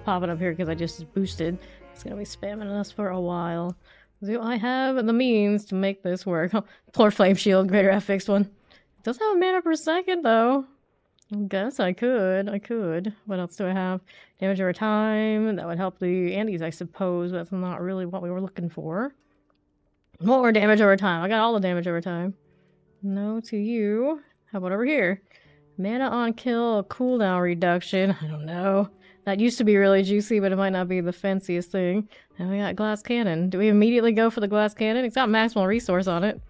popping up here because I just boosted. It's gonna be spamming us for a while. Do I have the means to make this work? Poor Flame Shield, Greater F fixed one. It does have a mana per second though. I guess I could. What else do I have? Damage over time. That would help the Andes, I suppose. But that's not really what we were looking for. More damage over time. I got all the damage over time. No to you. How about over here? Mana on kill, cooldown reduction. I don't know. That used to be really juicy, but it might not be the fanciest thing. And we got glass cannon. Do we immediately go for the glass cannon? It's got maximal resource on it.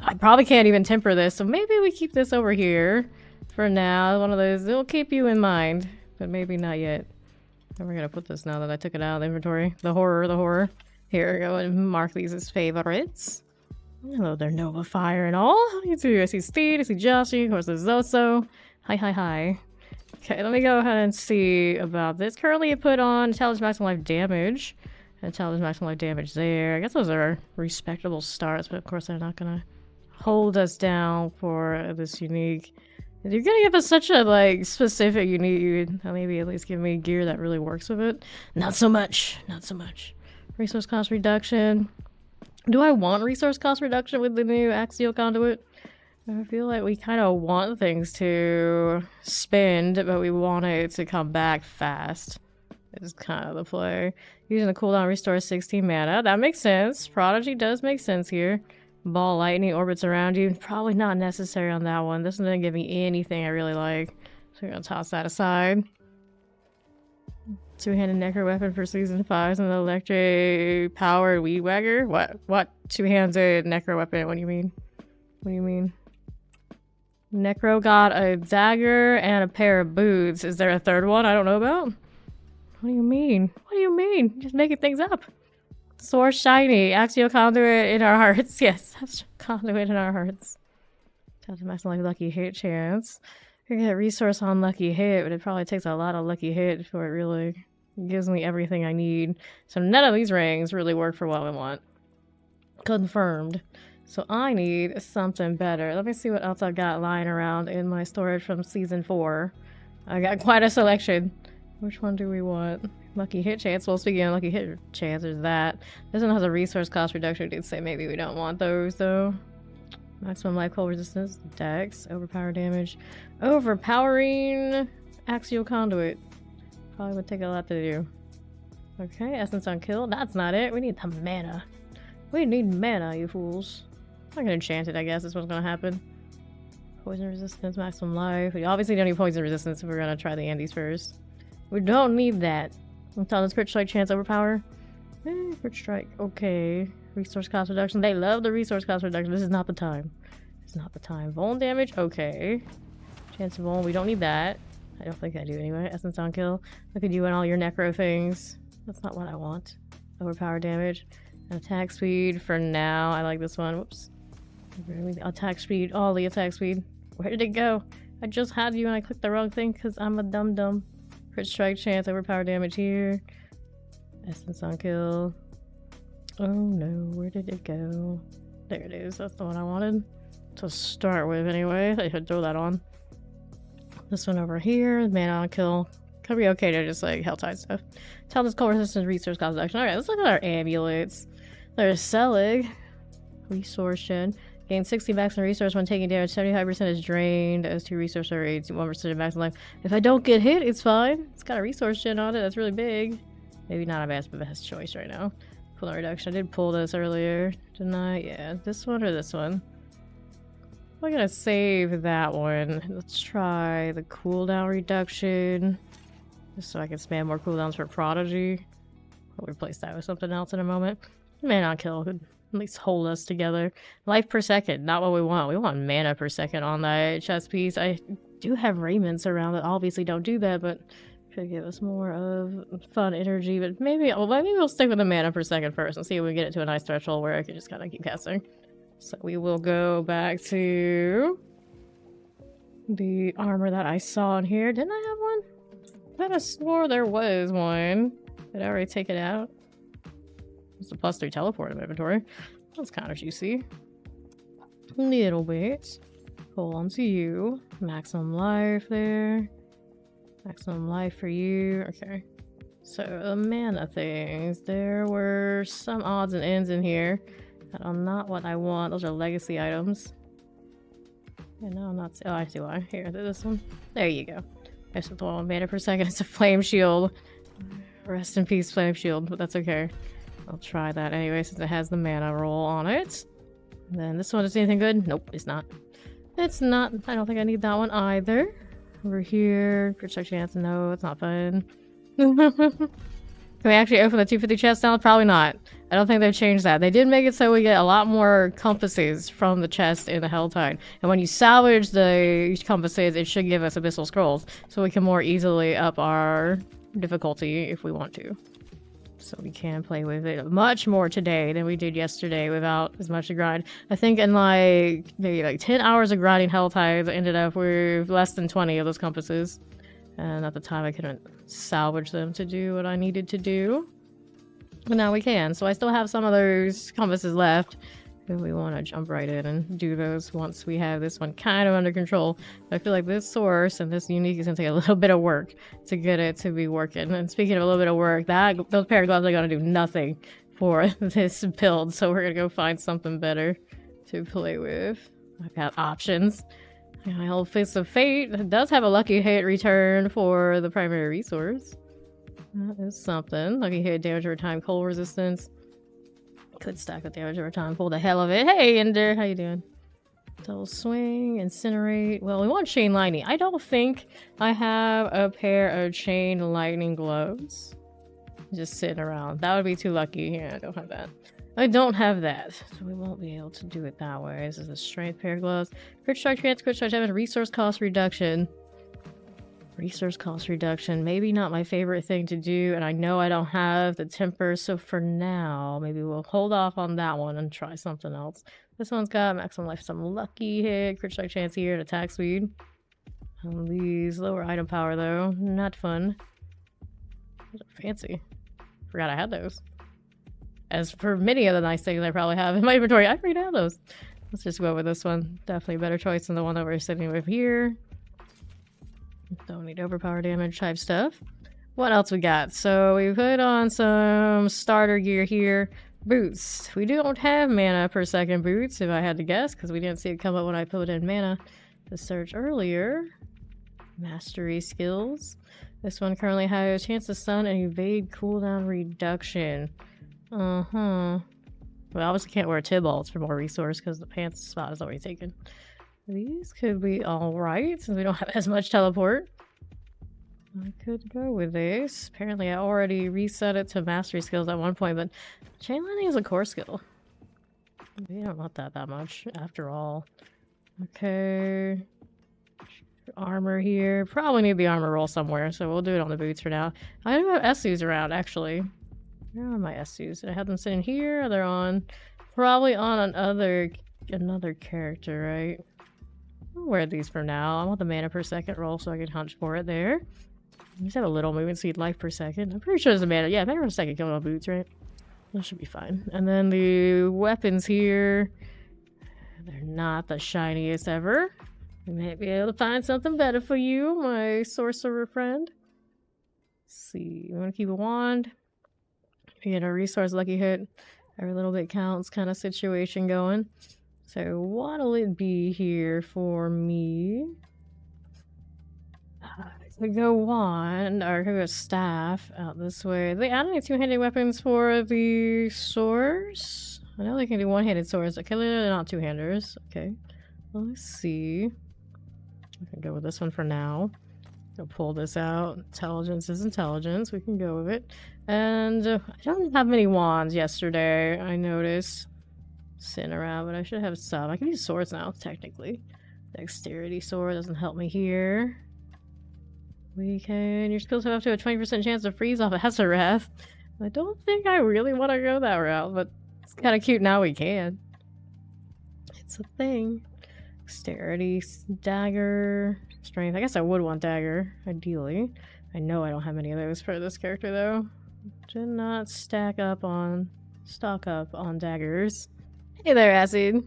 I probably can't even temper this, so maybe we keep this over here for now. One of those, it'll keep you in mind, but maybe not yet. And we're gonna put this now that I took it out of the inventory. The horror. Here we go and mark these as favorites. Hello there, Nova Fire and all. How do you do? I see Steed, I see Joshy, of course there's Zoso. Hi. Okay, let me go ahead and see about this. Currently it put on Intelligence Maximum Life Damage. Intelligence Maximum Life Damage there. I guess those are respectable starts, but of course they're not gonna hold us down for this unique. If you're gonna give us such a, like, specific unique, you'd maybe at least give me gear that really works with it. Not so much. Resource cost reduction. Do I want resource cost reduction with the new Axial Conduit? I feel like we kind of want things to spend, but we want it to come back fast. It's kind of the play. Using the cooldown restores 16 mana. That makes sense. Prodigy does make sense here. Ball lightning orbits around you. Probably not necessary on that one. This doesn't give me anything I really like. So we're gonna toss that aside. Two-handed necro weapon for season 5 and the electric powered weed wagger. What two-handed necro weapon? What do you mean? Necro got a dagger and a pair of boots. Is there a third one I don't know about? What do you mean? Just making things up. Sword shiny. Axial conduit in our hearts. Yes, Axial conduit in our hearts. Time to maximize lucky hit chance. You get resource on lucky hit, but it probably takes a lot of lucky hit before it really gives me everything I need. So none of these rings really work for what we want. Confirmed. So I need something better. Let me see what else I've got lying around in my storage from season 4. I got quite a selection. Which one do we want? Lucky hit chance. Well, speaking of lucky hit chance, there's that. This one has a resource cost reduction. Did say maybe we don't want those though. Maximum life cold resistance, dex, overpower damage, overpowering axial conduit. Probably would take a lot to do. Okay, essence on kill. That's not it. We need the mana. We need mana, you fools. I'm gonna enchant it, I guess. Is what's gonna happen. Poison resistance, maximum life. We obviously don't need poison resistance if we're gonna try the Andes first. We don't need that. Until crit strike chance overpower. Crit strike. Okay. Resource cost reduction. They love the resource cost reduction. This is not the time. It's not the time. Vuln damage. Okay. Chance of vuln. We don't need that. I don't think I do anyway. Essence on kill. Look at you and all your necro things. That's not what I want. Overpower damage. Attack speed for now. I like this one. Whoops. Attack speed. All the attack speed. Where did it go? I just had you and I clicked the wrong thing because I'm a dum-dum. Crit strike chance. Overpower damage here. Essence on kill. Oh no, where did it go? There it is, that's the one I wanted to start with anyway. I should throw that on. This one over here, mana on kill. Could be okay to just like Helltide stuff. Tell this cold resistance resource cost reduction. Alright, let's look at our amulets. There's Selig. Resource gen. Gain 60 maximum resource when taking damage. 75% is drained as 2 resource or 81% of maximum life. If I don't get hit, it's fine. It's got a resource gen on it, that's really big. Maybe not a best choice right now. Cooldown reduction. I did pull this earlier, didn't I? Yeah, this one or this one? I'm gonna save that one. Let's try the cooldown reduction. Just so I can spam more cooldowns for Prodigy. I'll replace that with something else in a moment. Mana kill could at least hold us together. Life per second, not what we want. We want mana per second on that chest piece. I do have Raymonds around that obviously don't do that, but could give us more of fun energy, but maybe we'll stick with the mana per second first and see if we get it to a nice threshold where I can just kind of keep casting. So we will go back to the armor that I saw in here. Didn't I have one? I could have swore there was one. Did I already take it out? It's a +3 teleport in my inventory. That's kind of juicy. A little bit. Hold on to you. Maximum life there. Maximum life for you. Okay. So, the mana things. There were some odds and ends in here that are not what I want. Those are legacy items. Yeah, no, I'm not. Oh, I see why. Here, this one. There you go. I just the one with mana per second. It's a flame shield. Rest in peace, flame shield, but that's okay. I'll try that anyway since it has the mana roll on it. And then this one, is anything good? Nope, it's not. It's not. I don't think I need that one either. Over here, protect chance. No, it's not fun. Can we actually open the 250 chest now? Probably not. I don't think they've changed that. They did make it so we get a lot more compasses from the chest in the Helltide. And when you salvage the compasses, it should give us abyssal scrolls. So we can more easily up our difficulty if we want to. So we can play with it much more today than we did yesterday without as much to grind. I think in like maybe like 10 hours of grinding Helltides, I ended up with less than 20 of those compasses. And at the time I couldn't salvage them to do what I needed to do. But now we can. So I still have some of those compasses left. If we want to jump right in and do those once we have this one kind of under control. I feel like this source and this unique is going to take a little bit of work to get it to be working. And speaking of a little bit of work, those pair of gloves are going to do nothing for this build. So we're going to go find something better to play with. I've got options. My old Fist of Fate does have a lucky hit return for the primary resource. That is something. Lucky hit, damage over time, cold resistance. Could stack with damage over time. Pull the hell of it. Hey, Ender, how you doing? Double swing, incinerate. Well, we want chain lightning. I don't think I have a pair of chain lightning gloves just sitting around. That would be too lucky. Yeah, I don't have that. I don't have that, so we won't be able to do it that way. This is a strength pair of gloves. Crit strike chance, crit strike damage, resource cost reduction. Resource cost reduction. Maybe not my favorite thing to do, and I know I don't have the temper, so for now, maybe we'll hold off on that one and try something else. This one's got maximum life, some lucky hit, crit strike chance here, and attack speed. These lower item power though, not fun. Those are fancy. Forgot I had those. As for many of the nice things I probably have in my inventory, I already have those. Let's just go with this one. Definitely a better choice than the one that we're sitting with here. Don't need overpower damage type stuff. What else we got? So we put on some starter gear here. Boots. We don't have mana per second boots, if I had to guess, because we didn't see it come up when I put in mana to search earlier. Mastery skills. This one currently has chance to stun and evade cooldown reduction. Well, obviously can't wear Tibalts for more resource because the pants spot is already taken. These could be alright since we don't have as much teleport. I could go with this. Apparently I already reset it to mastery skills at one point, but chain lightning is a core skill. We don't want that much after all. Okay. Armor here. Probably need the armor roll somewhere, so we'll do it on the boots for now. I do have SUs around, actually. Where are my SUs? Did I have them sitting here? They're on... Probably on another character, right? I'll wear these for now. I want the mana per second roll so I can hunch for it there. You just have a little movement speed, life per second. I'm pretty sure there's a mana. Yeah, mana per second killing on boots, right? That should be fine. And then the weapons here... They're not the shiniest ever. We might be able to find something better for you, my sorcerer friend. Let's see. You want to keep a wand? You get a resource lucky hit. Every little bit counts kind of situation going. So what'll it be here for me? Could go wand, or could go staff out this way. They add any two-handed weapons for the swords? I know they can do one-handed swords. Okay, they're not two-handers. Okay. Well, let's see. I can go with this one for now. I'll pull this out. Intelligence is intelligence. We can go with it. And I don't have many wands yesterday, I noticed. Sitting around, but I should have some. I can use swords now, technically. Dexterity sword doesn't help me here. We can... Your skills have up to a 20% chance to freeze off Azarath. I don't think I really want to go that route, but it's kind of cute now we can. It's a thing. Dexterity, dagger, strength. I guess I would want dagger, ideally. I know I don't have many of those for this character, though. Did not stock up on daggers. Hey there, Acid.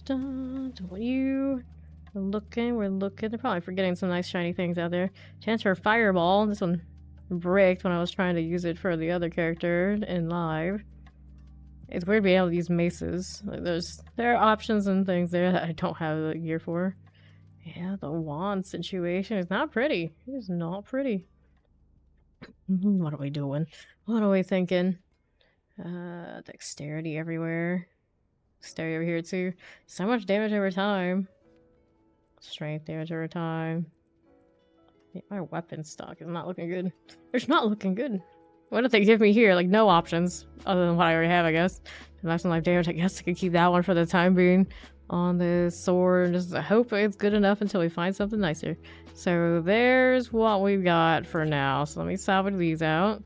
Don't you We're looking. They're probably forgetting some nice shiny things out there. Chance for fireball. This one bricked when I was trying to use it for the other character in live. It's weird being able to use maces. Like there are options and things there that I don't have the gear for. Yeah, the wand situation is not pretty. It is not pretty. What are we doing? What are we thinking? Dexterity everywhere. Dexterity over here too. So much damage over time. Strength damage over time. Yeah, my weapon stock is not looking good. It's not looking good. What did they give me here? Like, no options other than what I already have, I guess. Maximum life damage, I guess I could keep that one for the time being on this sword. And just hope it's good enough until we find something nicer. So there's what we've got for now. So let me salvage these out.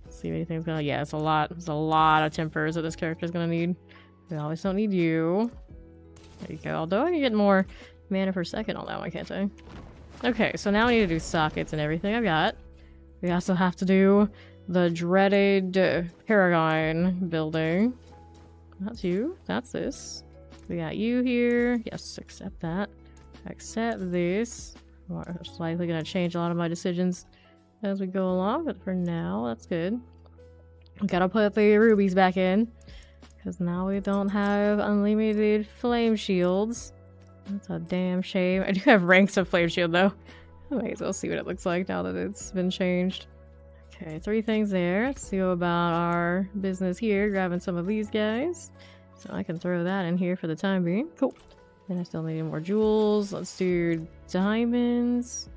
See if anything's gonna... Yeah, it's a lot. There's a lot of tempers that this character's gonna need. We always don't need you. There you go. Although I can get more mana per second on that one, can't I? Okay, so now we need to do sockets and everything I've got. We also have to do the dreaded Paragon building. That's you. That's this. We got you here. Yes, accept that. Accept this. We're likely going to change a lot of my decisions as we go along, but for now, that's good. Gotta put the rubies back in, because now we don't have unlimited flame shields. That's a damn shame. I do have ranks of flame shield, though. I might as well see what it looks like now that it's been changed. Okay, 3 things there. Let's see about our business here. Grabbing some of these guys. So I can throw that in here for the time being. Cool. And I still need more jewels. Let's do diamonds.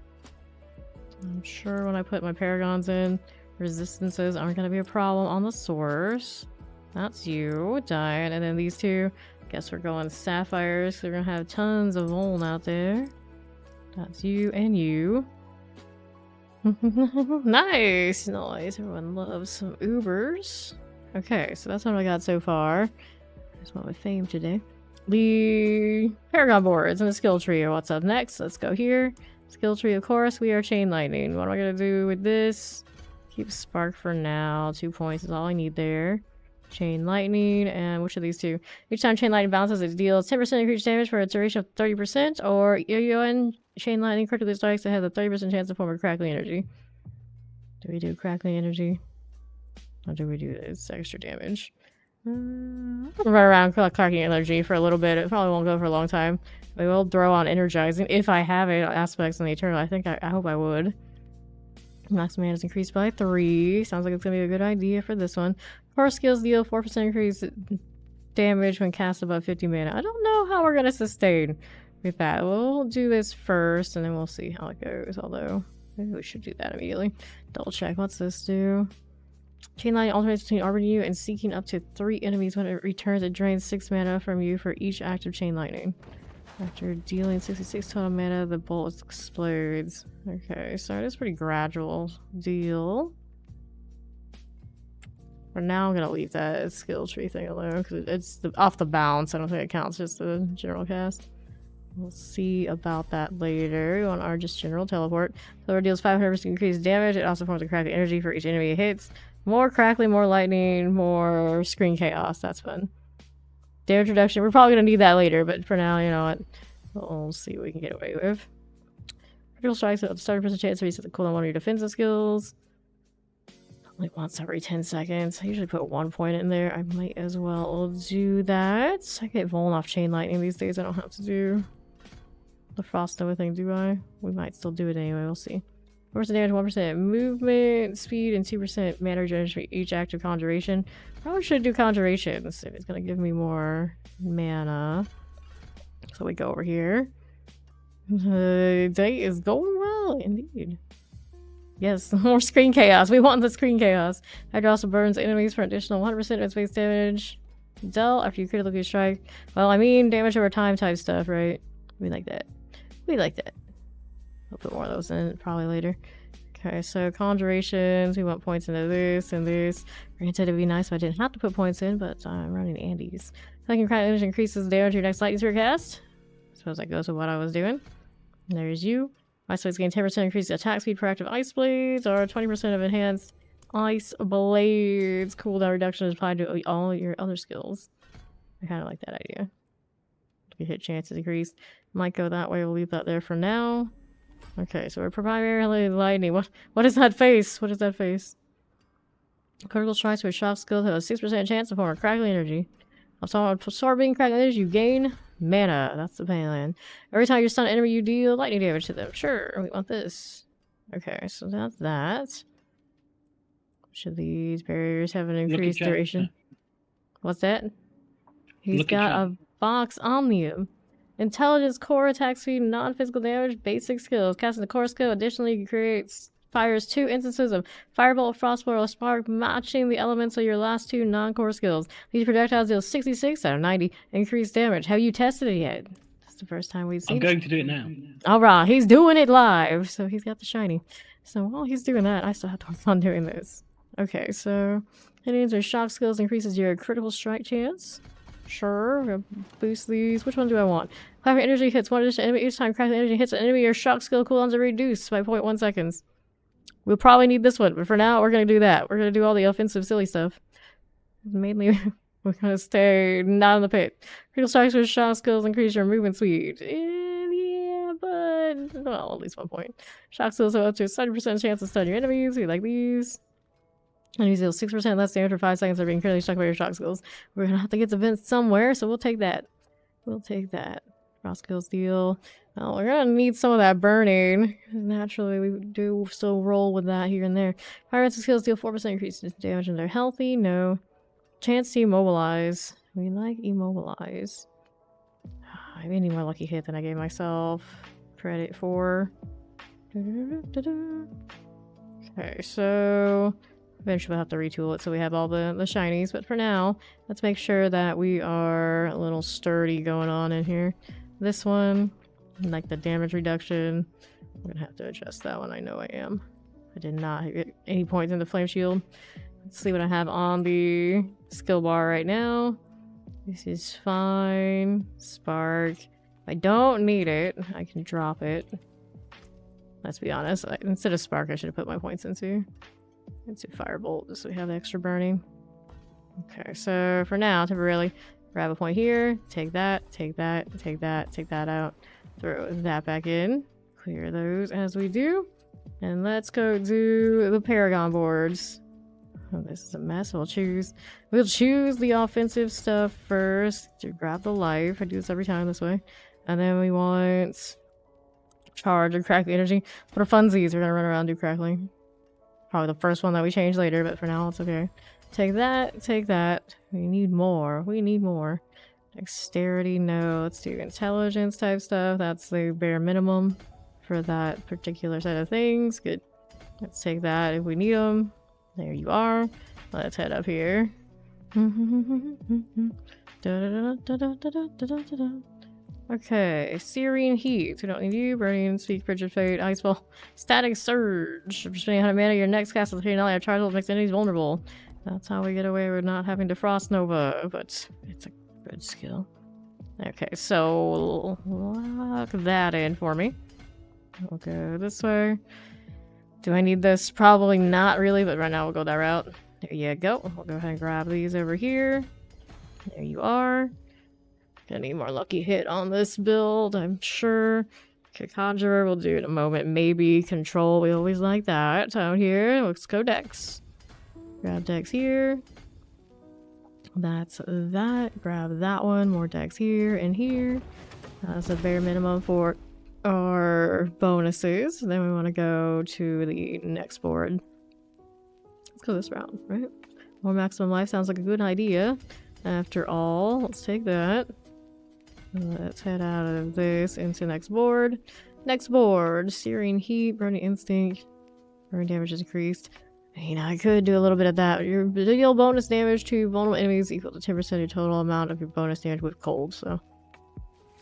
I'm sure when I put my paragons in, resistances aren't going to be a problem on the source. That's you. Diamond. And then these two. Guess we're going sapphires. So we're going to have tons of Voln out there. That's you and you. Nice! Nice. Everyone loves some Ubers. Okay, so that's what I got so far. That's what with fame today. The Paragon boards and the skill tree are what's up next. Let's go here. Skill tree, of course. We are Chain Lightning. What am I going to do with this? Keep Spark for now. 2 points is all I need there. Chain Lightning, and which of these two? Each time Chain Lightning bounces, it deals 10% increased damage for a duration of 30%, or Yo-Yo Chain Lightning critically strikes that has a 30% chance to form a crackling energy. Do we do crackling energy? Or do we do this extra damage? Run around crackling energy for a little bit. It probably won't go for a long time. We will throw on energizing if I have it. Aspects in the Eternal. I hope I would. Max mana is increased by 3. Sounds like it's gonna be a good idea for this one. Core skills deal 4% increase damage when cast above 50 mana. I don't know how we're gonna sustain with that. We'll do this first and then we'll see how it goes. Although maybe we should do that immediately. Double check. What's this do? Chain Lightning alternates between orbiting you and seeking up to 3 enemies. When it returns, it drains 6 mana from you for each active Chain Lightning. After dealing 66 total mana, the bolt explodes. Okay, so it is pretty gradual deal. For now, I'm gonna leave that skill tree thing alone because it's off the bounce. I don't think it counts, just the general cast. We'll see about that later. We want our just general teleport. So it deals 500% increased damage. It also forms a crackling energy for each enemy it hits. More crackling, more lightning, more screen chaos. That's fun. Damage reduction. We're probably going to need that later, but for now, you know what? We'll see what we can get away with. Critical strikes with a 30% chance to reset the cooldown on one of your defensive skills. Only once every 10 seconds. I usually put 1 point in there. I might as well do that. I get Voln off Chain Lightning these days. I don't have to do the Frost Nova thing, do I? We might still do it anyway. We'll see. 4% damage, 1% movement, speed, and 2% mana regeneration for each active conjuration. Probably should do conjurations if it's going to give me more mana. So we go over here. The day is going well, indeed. Yes, more screen chaos. We want the screen chaos. Hydra also burns enemies for an additional 100% of space damage dealt after you critically strike. Well, I mean, damage over time type stuff, right? We like that. We like that. I'll put more of those in probably later. Okay, so conjurations. We want points into this and this. Granted, it'd be nice if I didn't have to put points in, but I'm running Andes. Second crack image increases damage to your next lightning spear cast. I suppose that goes with what I was doing. And there's you. Ice Blades gain 10% increased attack speed per active Ice Blades, or 20% of enhanced Ice Blades. Cooldown reduction is applied to all your other skills. I kind of like that idea. Your hit chance is increased. Might go that way. We'll leave that there for now. Okay, so we're primarily lightning. What is that face? What is that face? Critical strikes with shock skill have a 6% chance to form a crackling energy. Absorbing crackling energy, you gain mana. That's the plan. Every time you stun an enemy, you deal lightning damage to them. Sure, we want this. Okay, so that's that. Should these barriers have an increased duration? What's that? He's got a Vox Omnium. Intelligence, core attack speed, non-physical damage, basic skills. Casting the core skill additionally fires 2 instances of Firebolt, Frostbolt, or Spark, matching the elements of your last 2 non-core skills. These projectiles deal 66 out of 90 increased damage. Have you tested it yet? That's the first time we've seen it. I'm going to do it now. Alright, he's doing it live, so he's got the shiny. So while he's doing that, I still have to work on doing this. Okay, so hitting or shock skills increases your critical strike chance. Sure, we're gonna boost these. Which one do I want? Crackling energy hits one additional enemy each time crackling energy hits an enemy. Your shock skill cooldowns are reduced by 0.1 seconds. We'll probably need this one, but for now, we're gonna do that. We're gonna do all the offensive silly stuff. Mainly, we're gonna stay not in the pit. Critical strikes with shock skills increase your movement speed. Yeah, but well, at least 1 point. Shock skills have up to a 70% chance to stun your enemies. We like these. Enemies deal 6% less damage for 5 seconds of being critically struck by your shock skills. We're gonna have to get the vents somewhere, so we'll take that. We'll take that. Frost skills deal. Well, we're gonna need some of that burning. Naturally, we do still roll with that here and there. Fire skills deal 4% increase damage and they're healthy. No. Chance to immobilize. We like immobilize. I need more lucky hit than I gave myself credit for. Okay, so eventually we'll have to retool it so we have all the shinies, but for now, let's make sure that we are a little sturdy going on in here. This one, like the damage reduction, I'm gonna have to adjust that one. I know I am. I did not get any points in the flame shield. Let's see what I have on the skill bar right now. This is fine. Spark. If I don't need it, I can drop it. Let's be honest. Instead of Spark, I should have put my points into Firebolt, just so we have extra burning. Okay, so for now, temporarily, grab a point here, take that, take that, take that, take that out, throw that back in, clear those as we do, and let's go do the Paragon boards. Oh, this is a mess. We'll choose the offensive stuff first to grab the life. I do this every time this way, and then we want charge and crackling energy. For funsies, we're gonna run around and do crackling. Probably the first one that we change later, but for now it's okay. Take that, take that. We need more. We need more. Dexterity, no. Let's do intelligence type stuff. That's the bare minimum for that particular set of things. Good. Let's take that if we need them. There you are. Let's head up here. Okay, Serene Heat. We don't need you. Burning, Speak, Frigid Fate, Ice Ball, Static Surge. Spending 100 mana, your next cast of the Finale, charge will make enemies vulnerable. That's how we get away with not having to Frost Nova, but it's a good skill. Okay, so lock that in for me. We'll go this way. Do I need this? Probably not really, but right now we'll go that route. There you go. We'll go ahead and grab these over here. There you are. Gonna need more lucky hit on this build, I'm sure. Okay, Conjurer, we'll do it in a moment. Maybe Control, we always like that. Out here, let's go Dex. Grab Dex here. That's that. Grab that one. More Dex here and here. That's a bare minimum for our bonuses. Then we want to go to the next board. Let's go this round, right? More maximum life sounds like a good idea. After all, let's take that. Let's head out of this into next board. Next board, Searing Heat, Burning Instinct. Burning damage is increased. I mean, I could do a little bit of that. Your deal bonus damage to vulnerable enemies equal to 10% of your total amount of your bonus damage with cold, so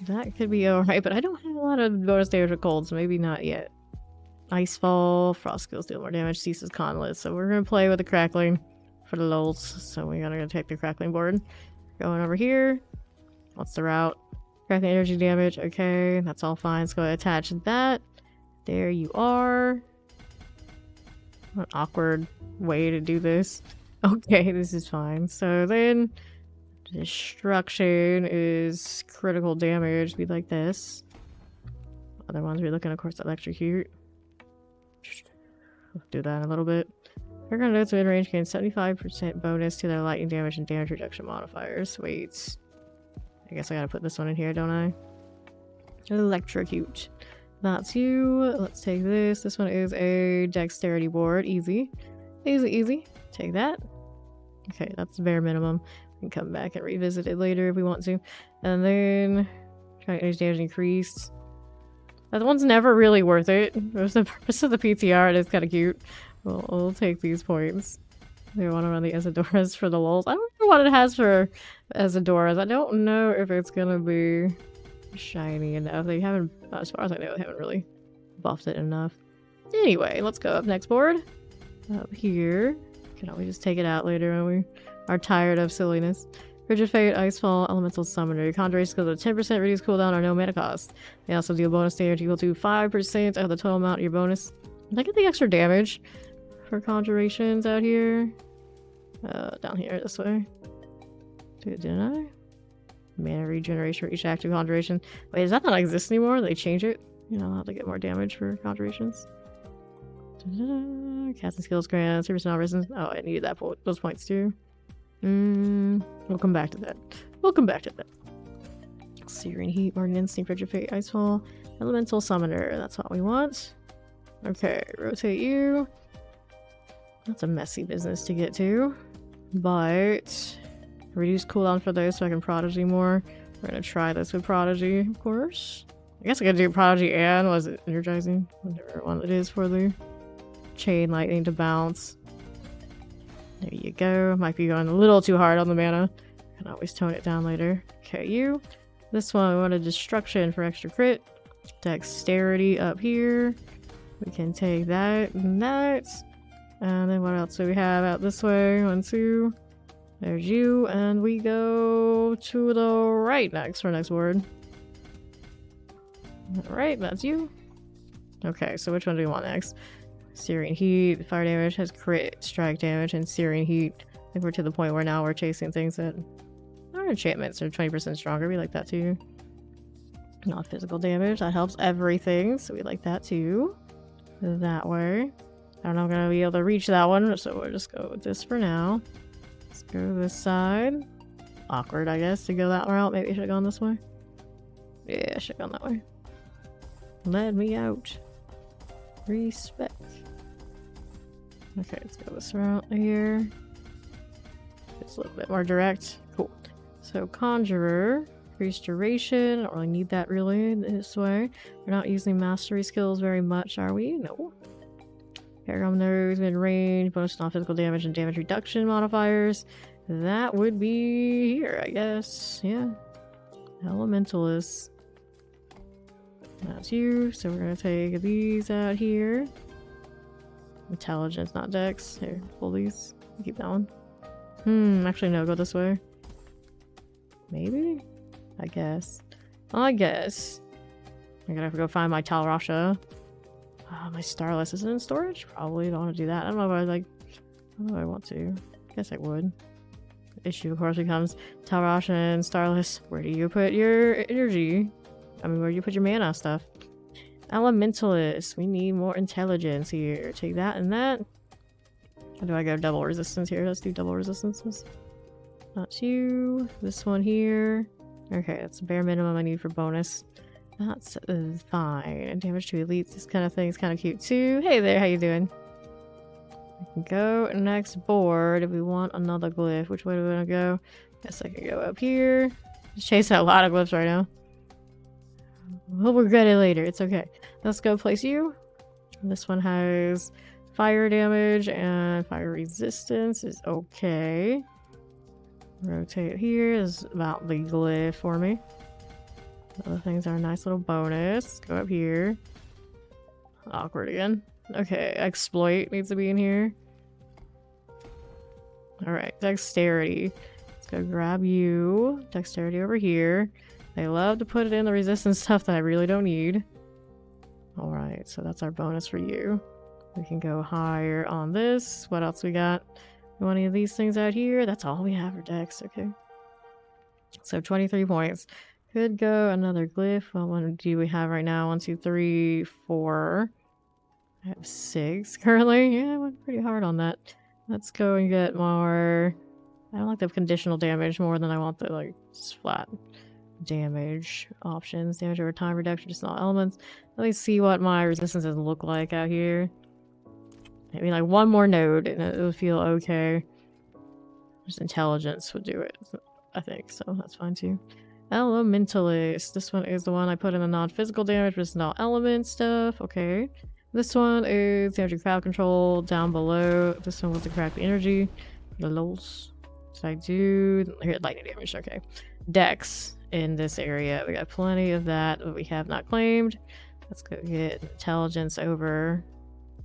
that could be alright, but I don't have a lot of bonus damage with cold, so maybe not yet. Icefall, Frost skills deal more damage, ceases conless, so we're gonna play with the crackling for the lulz, so we're gonna take the crackling board. Going over here. What's the route? Crackling energy damage, okay, that's all fine. Let's go ahead and attach that. There you are. What an awkward way to do this. Okay, this is fine. So then, Destruction is critical damage. Be like this. Other ones we're looking, of course, electrocute. Do that in a little bit. Air grenades mid-range gain 75% bonus to their lightning damage and damage reduction modifiers. Wait. I guess I gotta put this one in here, don't I? Electrocute. That's you. Let's take this. This one is a dexterity board. Easy. Easy, easy. Take that. Okay, that's the bare minimum. We can come back and revisit it later if we want to. And then energy damage increased. That one's never really worth it. There's the purpose of the PTR, and it's kind of cute. We'll take these points. They want to run the Isadoras for the lulz. I don't know what it has for Isadoras. I don't know if it's gonna be shiny enough. They haven't, as far as I know, they haven't really buffed it enough. Anyway, let's go up next board. Up here. Can always just take it out later when we are tired of silliness. Frigid Fate, Icefall, Elemental Summoner. Your conjuration skills have 10% reduced cooldown or no mana cost. They also deal bonus damage equal to 5% of the total amount of your bonus. Did I get the extra damage for conjurations out here? Down here, this way. Didn't I? Mana regeneration for each active conjuration. Wait, does that not exist anymore? They change it? You know, I'll have to get more damage for conjurations. Casting skills grant 3% resistance. Oh, I needed that those points too. We'll come back to that. We'll come back to that. Searing Heat, Morning Instinct, Frigid Fate, Icefall, Elemental Summoner. That's what we want. Okay, rotate you. That's a messy business to get to. But reduce cooldown for those so I can Prodigy more. We're gonna try this with Prodigy, of course. I guess I gotta do Prodigy and was it Energizing? Whatever one it is for the Chain Lightning to bounce. There you go. Might be going a little too hard on the mana. Can always tone it down later. Okay, you. This one we want a Destruction for extra crit. Dexterity up here. We can take that and that. And then what else do we have out this way? 1, 2. There's you. And we go to the right next for next word. Alright, that's you. Okay, so which one do we want next? Searing Heat, fire damage has crit strike damage, and Searing Heat. I think we're to the point where now we're chasing things that our enchantments are 20% stronger. We like that too. Not physical damage, that helps everything, so we like that too. That way. I don't know if I'm gonna be able to reach that one, so we'll just go with this for now. Let's go to this side. Awkward, I guess, to go that route. Maybe I should have gone this way. Yeah, I should have gone that way. Let me out. Respect. Okay, let's go this route here. It's a little bit more direct. Cool. So Conjurer, increase duration. I don't really need that really this way. We're not using mastery skills very much, are we? No. Paragon Nose, mid-range, bonus non-physical damage and damage reduction modifiers. That would be here, I guess. Yeah. Elementalist. That's you. So we're gonna take these out here. Intelligence, not dex. Here, pull these. Keep that one. Actually no, go this way. Maybe? I guess. I guess. I'm gonna have to go find my Talrasha. My Starless. Is it in storage? Probably don't want to do that. I don't know if I like. I don't know if I want to. Guess I would. The issue, of course, becomes Talrasha and Starless. Where do you put your energy? I mean, where do you put your mana stuff? Elementalist. We need more intelligence here. Take that and that. How do I go double resistance here? Let's do double resistances. Not you. This one here. Okay, that's the bare minimum I need for bonus. That's fine. And damage to elites, this kind of thing is kind of cute too. Hey there, how you doing? I can go next board if we want another glyph. Which way do we want to go? Guess I can go up here. Just chasing a lot of glyphs right now. We'll regret it later. It's okay. Let's go place you. This one has fire damage and fire resistance is okay. Rotate here is about the glyph for me. Other things are a nice little bonus. Let's go up here. Awkward again. Okay, exploit needs to be in here. Alright, dexterity. Let's go grab you. Dexterity over here. They love to put it in the resistance stuff that I really don't need. Alright, so that's our bonus for you. We can go higher on this. What else we got? Want any of these things out here? That's all we have for dex, okay. So 23 points. Could go another glyph. What one do we have right now? 1, 2, 3, 4. I have 6 currently. Yeah, I went pretty hard on that. Let's go and get more. I don't like the conditional damage more than I want the like just flat damage options. Damage over time reduction, just all elements. Let me see what my resistances look like out here. Maybe like one more node and it would feel okay. Just intelligence would do it, I think, so that's fine too. Elementalist. This one is the one I put in the non-physical damage, but it's not element stuff. Okay. This one is damage crowd control down below. This one was the crack the energy. The lols. So I do here lightning damage. Okay. Dex in this area. We got plenty of that, but we have not claimed. Let's go get intelligence over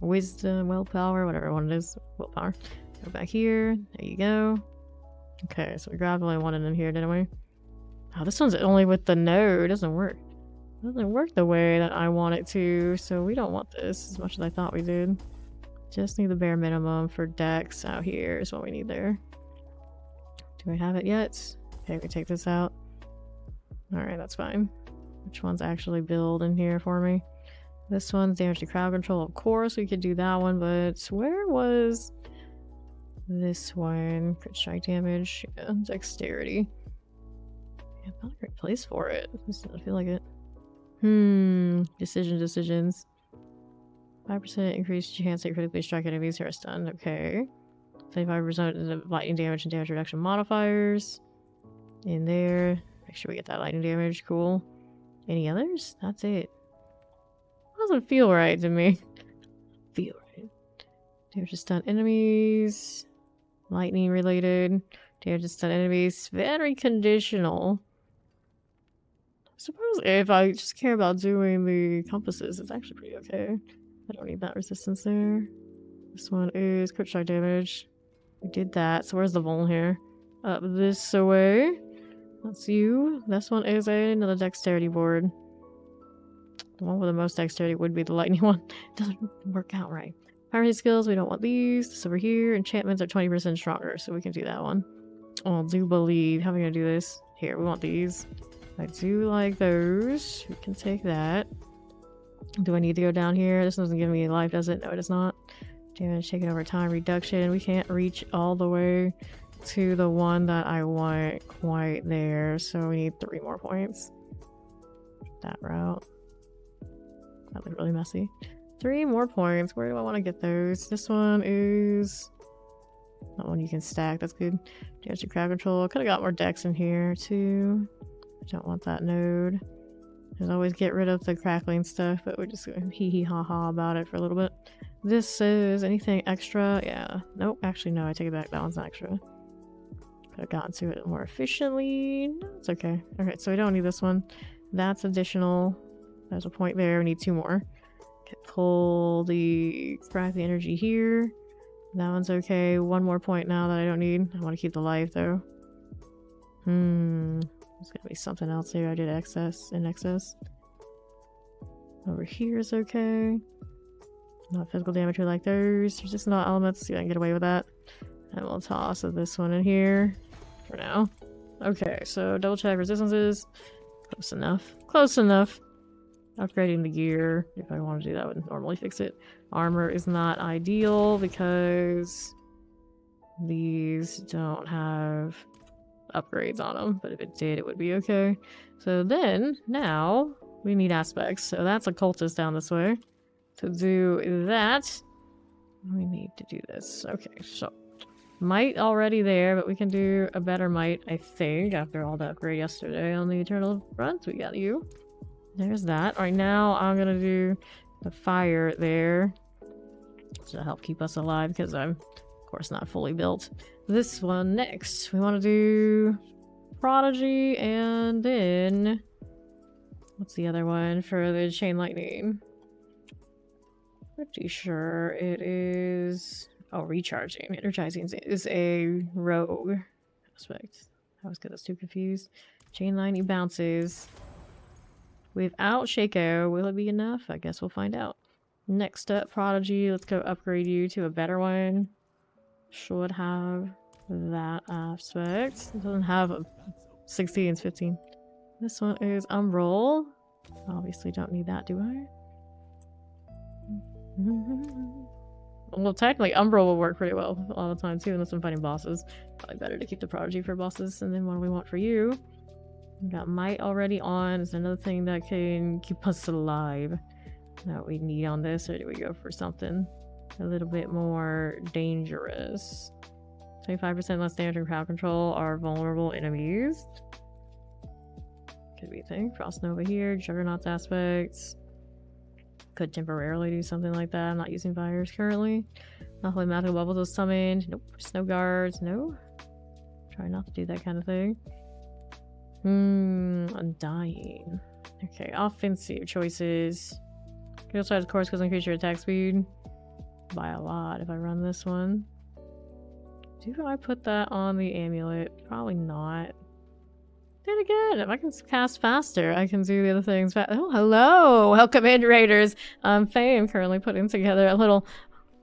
wisdom, willpower, whatever one it is. Willpower. Go back here. There you go. Okay, so we grabbed only one of them here, didn't we? Oh, this one's only with the node. It doesn't work. It doesn't work the way that I want it to, so we don't want this as much as I thought we did. Just need the bare minimum for Dex out here is what we need there. Do we have it yet? Okay, we take this out. Alright, that's fine. Which one's actually build in here for me? This one's damage to crowd control. Of course, we could do that one, but where was this one? Crit strike damage. Yeah, dexterity. Yeah, not a great place for it. Just doesn't feel like it. Decisions. 5% increased chance to critically strike enemies who are stunned. Okay. 75% of lightning damage and damage reduction modifiers. In there. Make sure we get that lightning damage. Cool. Any others? That's it. Doesn't feel right to me. Feel right. Damage to stun enemies. Lightning related. Damage to stun enemies. Very conditional. I suppose if I just care about doing the compasses, it's actually pretty okay. I don't need that resistance there. This one is crit strike damage. We did that. So where's the vul here? Up this way. That's you. This one is another dexterity board. The one with the most dexterity would be the lightning one. Doesn't work out right. Primary skills, we don't want these. This over here. Enchantments are 20% stronger, so we can do that one. Oh, I do believe. How are we gonna do this? Here, we want these. I do like those. We can take that. Do I need to go down here? This doesn't give me any life, does it? No, it does not. Damage taken over time reduction. We can't reach all the way to the one that I want quite there, so we need 3 more points. That route. That looked really messy. 3 more points. Where do I want to get those? This one is... that one you can stack. That's good. Damage to crowd control. Could have got more dex in here, too. I don't want that node. There's always get rid of the crackling stuff, but we're just going hee ha ha about it for a little bit. This is anything extra? Yeah. Nope. Actually, no. I take it back. That one's not extra. Could have gotten to it more efficiently. No, it's okay. Okay, so we don't need this one. That's additional. There's a point there. We need 2 more. Okay, pull the crack the energy here. That one's okay. 1 more point now that I don't need. I want to keep the life though. There's gonna be something else here. I did excess in excess. Over here is okay. Not physical damage, we like those. There's just not elements, so I can get away with that. And we'll toss this one in here for now. Okay, so double check resistances. Close enough. Close enough. Upgrading the gear, if I want to do that, would normally fix it. Armor is not ideal because these don't have upgrades on them, but if it did, it would be okay. So then, now, we need aspects. So that's a cultist down this way. To do that, we need to do this. Okay, so might already there, but we can do a better might, I think, after all that upgrade yesterday on the Eternal Front. We got you. There's that. All right, now I'm gonna do the fire there to help keep us alive because I'm, of course, not fully built. This one next. We want to do Prodigy and then what's the other one for the Chain Lightning? Pretty sure it is... oh, Recharging. Energizing is a rogue aspect. I always get those two confused. Chain Lightning bounces. Without Shaco, will it be enough? I guess we'll find out. Next up, Prodigy. Let's go upgrade you to a better one. Should have that aspect. It doesn't have a 16 is 15. This one is Umbral. Obviously don't need that, do I? Well, technically Umbral will work pretty well all the time too, unless I'm fighting bosses. Probably better to keep the Prodigy for bosses. And then what do we want for you? We got Might already on. Is another thing that can keep us alive that we need on this, or do we go for something a little bit more dangerous? 25% less damage and crowd control are vulnerable enemies. Could be a thing. Frost Nova here, Juggernaut's aspects. Could temporarily do something like that. I'm not using fires currently. Not magical bubbles was summoned. Nope. Snow guards. No. Try not to do that kind of thing. Undying. Okay, offensive choices. Can also add course because increase your attack speed by a lot if I run this one. Do I put that on the amulet? Probably not. Then again, if I can cast faster, I can do the other things. Oh, hello! Welcome in, Raiders! Faye, I'm currently putting together a little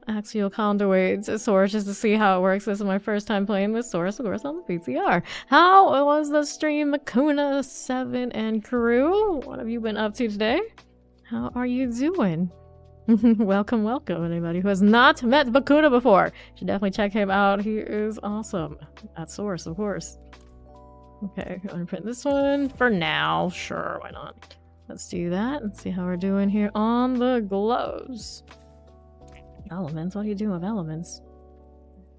axial conduit source just to see how it works. This is my first time playing this source, of course, on the VCR. How was the stream, Makuna7 and crew? What have you been up to today? How are you doing? Welcome, welcome, anybody who has not met Bakuna before. Should definitely check him out. He is awesome. At source, of course. Okay, I'm gonna print this one for now. Sure, why not? Let's do that and see how we're doing here on the gloves. Elements? What do you do with elements?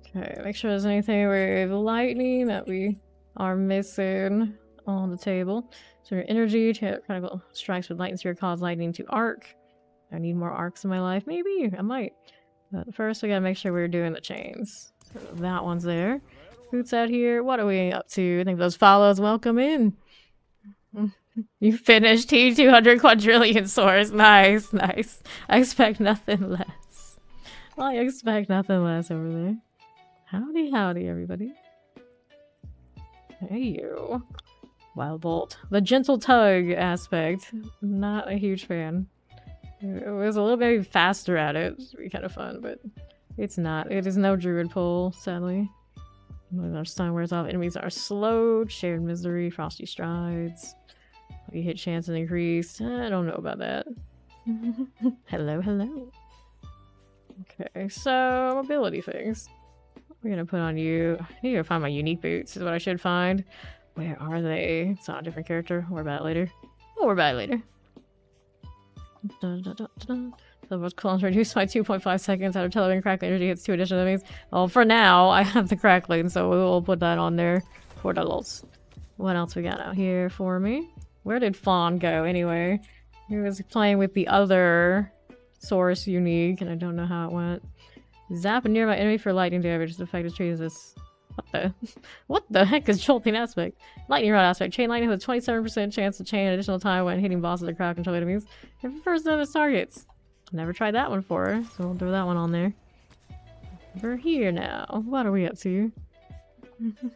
Okay, make sure there's anything with lightning that we are missing on the table. So your energy, critical strikes with lightning sphere cause lightning to arc. I need more arcs in my life. Maybe, I might. But first we gotta make sure we're doing the chains. So that one's there. Boots out here. What are we up to? I think those follows welcome in. You finished T200 quadrillion source. Nice, nice. I expect nothing less. I expect nothing less over there. Howdy, howdy, everybody. Hey, you. Wild Bolt. The gentle tug aspect. Not a huge fan. It was a little bit faster at it. It would be kind of fun, but it's not. It is no druid pull, sadly. When our stun wears off, enemies are slowed. Shared misery, frosty strides. We hit chance and increase. I don't know about that. Hello, hello. Okay, so ability things. We're gonna put on you. I need to find my unique boots, is what I should find. Where are they? It's not a different character. We're about it later. Oh, we're about it later. The most cooldown reduced by 2.5 seconds out of television crackling energy hits 2 additional enemies. Well, for now, I have the crackling, so we will put that on there for the lulz. What else we got out here for me? Where did Fawn go anyway? He was playing with the other source unique, and I don't know how it went. Zap a nearby enemy for lightning damage. The effect is Jesus. What the heck is jolting aspect? Lightning rod aspect. Chain lightning has a 27% chance to chain additional time when hitting bosses or crowd control enemies. If it first notice targets. Never tried that one before, so we'll throw that one on there. We're here now. What are we up to?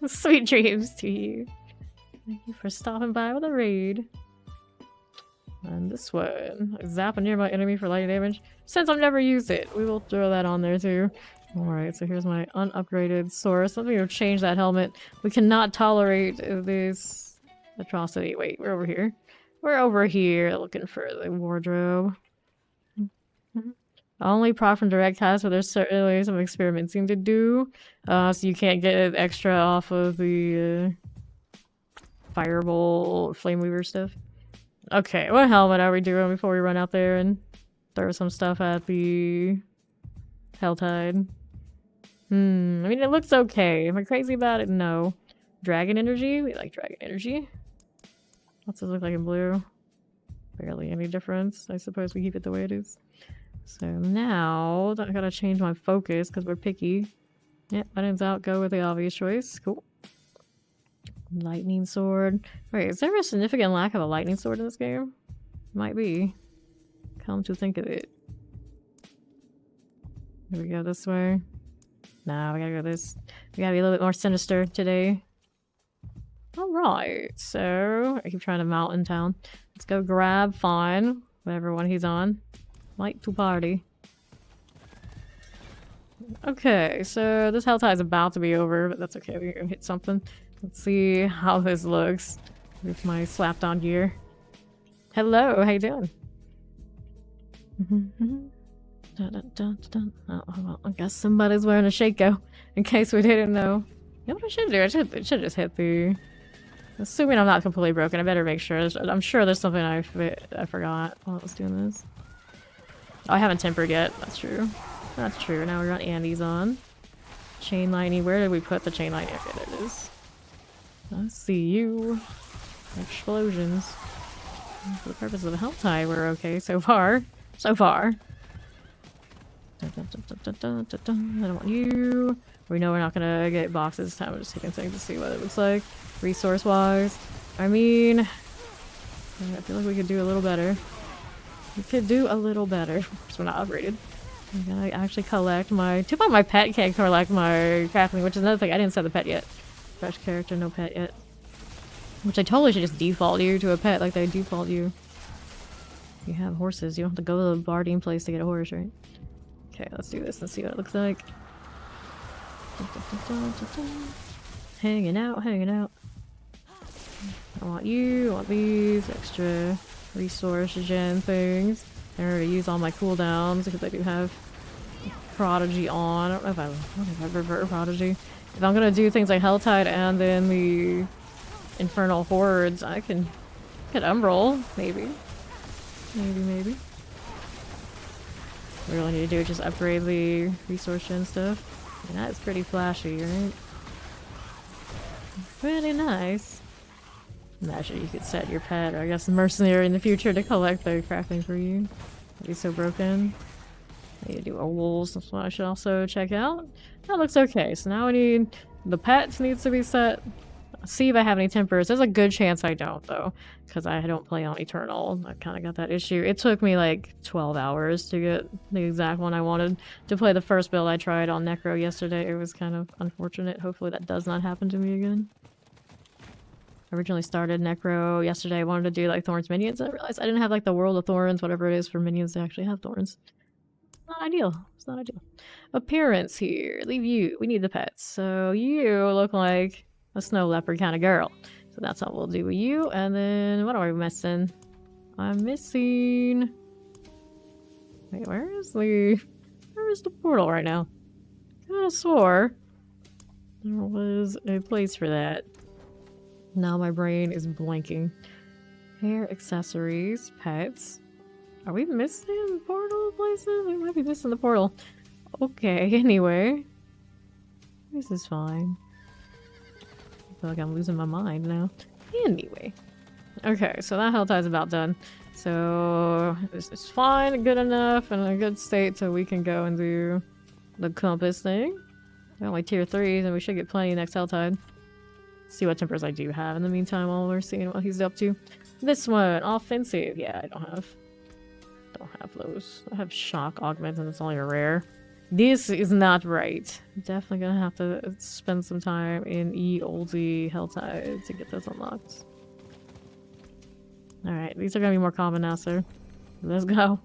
Sweet dreams to you. Thank you for stopping by with a raid. And this one. Zap a nearby enemy for lightning damage. Since I've never used it, we will throw that on there too. Alright, so here's my unupgraded source. Let me change that helmet. We cannot tolerate this atrocity. Wait, we're over here. We're over here looking for the wardrobe. Only prop from direct cast, but there's certainly some experimenting to do. So you can't get extra off of the Firebolt Flameweaver stuff. Okay, what helmet are we doing before we run out there and throw some stuff at the Helltide? I mean, it looks okay. Am I crazy about it? No. Dragon energy? We like dragon energy. What's this look like in blue? Barely any difference. I suppose we keep it the way it is. So now, I gotta change my focus because we're picky. Yep, buttons out, go with the obvious choice. Cool. Lightning sword. Wait, is there a significant lack of a lightning sword in this game? Might be. Come to think of it. Here we go this way. Nah, we gotta go this. We gotta be a little bit more sinister today. Alright, so I keep trying to mountain town. Let's go grab Fawn, whatever one he's on. Like to party. Okay, so this Helltide is about to be over, but that's okay. We can hit something. Let's see how this looks with my slapped on gear. Hello, how you doing? Oh, well, I guess somebody's wearing a Shaco, in case we didn't know. You know what I should do? I should just hit the... Assuming I'm not completely broken, I better make sure. I'm sure there's something I forgot while I was doing this. Oh, I haven't tempered yet. That's true. That's true. Now we got Andy's on. Chain lightning. Where did we put the chain lightning? Okay, there it is. I see you. Explosions. For the purpose of the health tie, we're okay so far. So far. I don't want you. We know we're not gonna get boxes this time. We're just taking things to see what it looks like. Resource-wise. I mean... I feel like we could do a little better. We could do a little better. So we're not upgraded. I'm gonna actually collect my... Too bad my pet can't collect my crafting, which is another thing. I didn't set the pet yet. Fresh character, no pet yet. Which I totally should just default you to a pet like they default you. You have horses. You don't have to go to the Bardine place to get a horse, right? Okay, let's do this and see what it looks like. Hanging out, hanging out. I want you, I want these extra resource gen things. I already use all my cooldowns because I do have Prodigy on. I don't know if I revert Prodigy. If I'm gonna do things like Helltide and then the Infernal Hordes, I can get Umbral, maybe. Maybe. What we really need to do is just upgrade the resource gen stuff. And that's pretty flashy, right? Pretty nice. Imagine you could set your pet, or I guess a mercenary in the future, to collect the crafting for you. That'd be so broken. I need to do a wolves, that's what I should also check out. That looks okay, so now we need... The pets needs to be set. See if I have any tempers. There's a good chance I don't, though, because I don't play on Eternal. I kind of got that issue. It took me like 12 hours to get the exact one I wanted to play the first build I tried on Necro yesterday. It was kind of unfortunate. Hopefully that does not happen to me again. I originally started Necro yesterday. I wanted to do like Thorns minions, and I realized I didn't have like the World of Thorns, whatever it is for minions to actually have Thorns. Not ideal. It's not ideal. Appearance here. Leave you. We need the pets. So you look like a snow leopard kind of girl. So that's what we'll do with you. And then what am I missing? I'm missing... Wait, where is the portal right now? I could have swore there was a place for that. Now my brain is blanking. Hair, accessories, pets. Are we missing portal places? We might be missing the portal. Okay, anyway. This is fine. I feel like I'm losing my mind now. Anyway. Okay, so that health tie's about done. So this is fine, good enough, and in a good state so we can go and do the compass thing. We're only tier 3s, and we should get plenty next health tide. See what tempers I do have in the meantime while we're seeing what he's up to. This one, offensive. Yeah, I don't have those. I have shock augment and it's only a rare. This is not right. Definitely gonna have to spend some time in oldie Helltide to get this unlocked. Alright, these are gonna be more common now, sir. Let's go.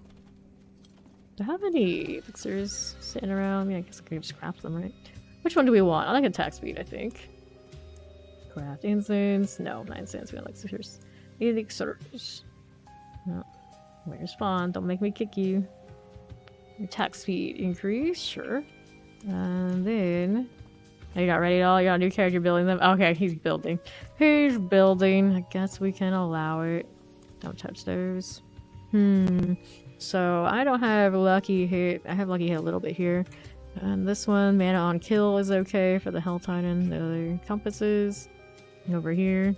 Do I have any elixirs sitting around? Yeah, I guess I could just craft them, right? Which one do we want? I like attack speed, I think. Craft incense. No, 9 cents. We got elixirs. Elixirs. No. Where's Fawn? Don't make me kick you. Attack speed increase, sure. And then... Oh, you got ready at all? You got a new character building them? Okay, he's building. He's building. I guess we can allow it. Don't touch those. So, I don't have lucky hit. I have lucky hit a little bit here. And this one, mana on kill is okay for the Hell Titan. The other compasses. Over here.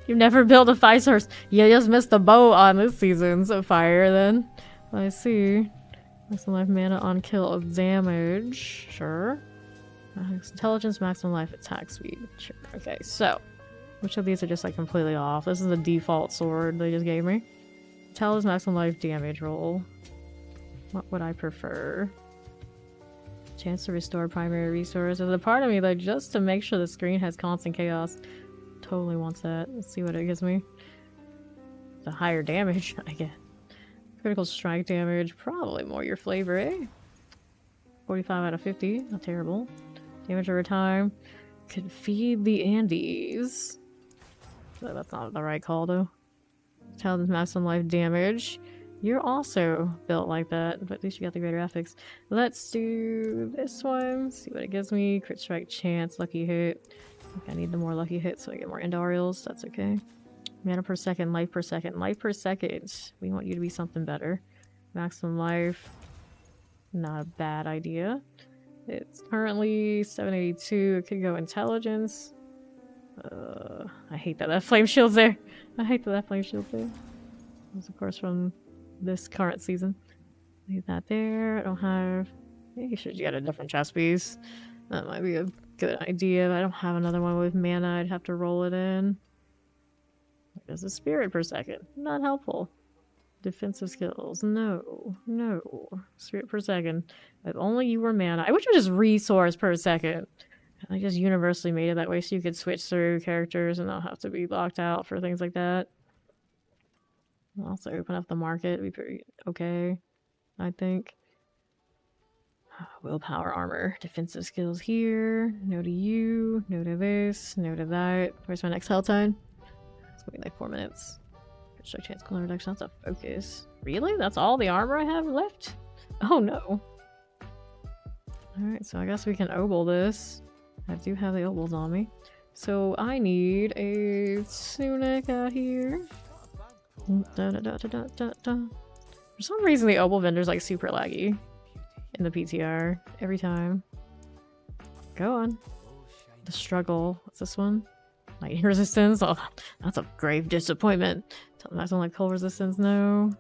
You've never built a 5-source. You just missed the boat on this season's fire then. I see. Maximum life mana on kill of damage. Sure. Intelligence, maximum life attack speed. Sure. Okay, so. Which of these are just like completely off? This is the default sword they just gave me. Intelligence, maximum life damage roll. What would I prefer? Chance to restore primary resources. There's a part of me that just to make sure the screen has constant chaos. Totally wants that. Let's see what it gives me. The higher damage I get. Critical strike damage, probably more your flavor, eh? 45 out of 50, not terrible. Damage over time. Could feed the Andes. So that's not the right call though. Intelligence, maximum life damage. You're also built like that, but at least you got the greater ethics. Let's do this one. See what it gives me. Crit strike chance, lucky hit. I need the more lucky hits so I get more Endarials. That's okay. Mana per second, life per second. Life per second. We want you to be something better. Maximum life. Not a bad idea. It's currently 782. It could go intelligence. I hate that flame shield's there. I hate that flame shield's there. That's of course from this current season. Leave that there. I don't have... Maybe you should get a different chest piece. That might be a good idea. But I don't have another one with mana. I'd have to roll it in. There's a spirit per second. Not helpful. Defensive skills. No. No. Spirit per second. If only you were mana. I wish it was just resource per second. I just universally made it that way so you could switch through characters and not have to be locked out for things like that. Also open up the market. It'd be pretty okay, I think. Willpower armor. Defensive skills here. No to you. No to this. No to that. Where's my next hell time? It's gonna be like 4 minutes. Show chance color reduction. That's a focus. Really? That's all the armor I have left? Oh no. Alright, so I guess we can obol this. I do have the obols on me. So I need a tunic out here. For some reason the obol vendor's like super laggy in the PTR every time. Go on. The struggle. What's this one? Lightning resistance? Oh, that's a grave disappointment. Tell them I don't like cold resistance. No.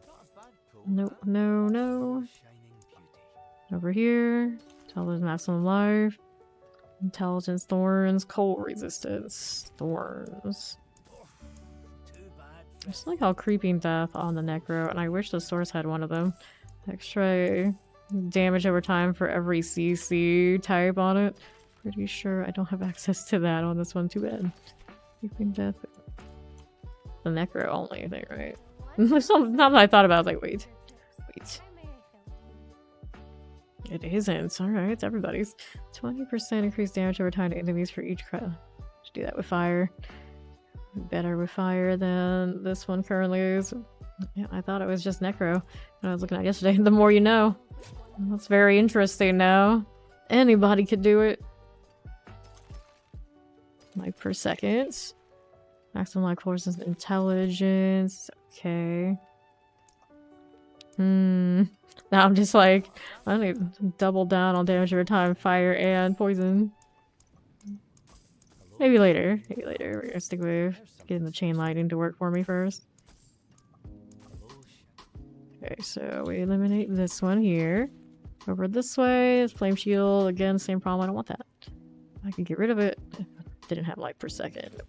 No, no, no. Over here. Tell them maximum life. Intelligence, thorns, cold resistance. Thorns. I just like how creeping death on the Necro, and I wish the source had one of them. Extra damage over time for every CC type on it. Pretty sure I don't have access to that on this one. Too bad. Creeping death. The Necro only thing, right? Now that I thought about it, I was like, wait. It isn't. Alright, it's everybody's. 20% increased damage over time to enemies for each crit. Should do that with fire. Better with fire than this one currently is. Yeah, I thought it was just Necro when I was looking at it yesterday. The more you know. That's very interesting now. Anybody could do it. Life per second. Maximum life force is intelligence. Okay. Now I'm just like, I need to double down on damage over time, fire and poison. Maybe later. Maybe later. We're gonna stick with getting the chain lightning to work for me first. Okay, so we eliminate this one here. Over this way, it's flame shield. Again, same problem. I don't want that. I can get rid of it. Didn't have life per second. Nope.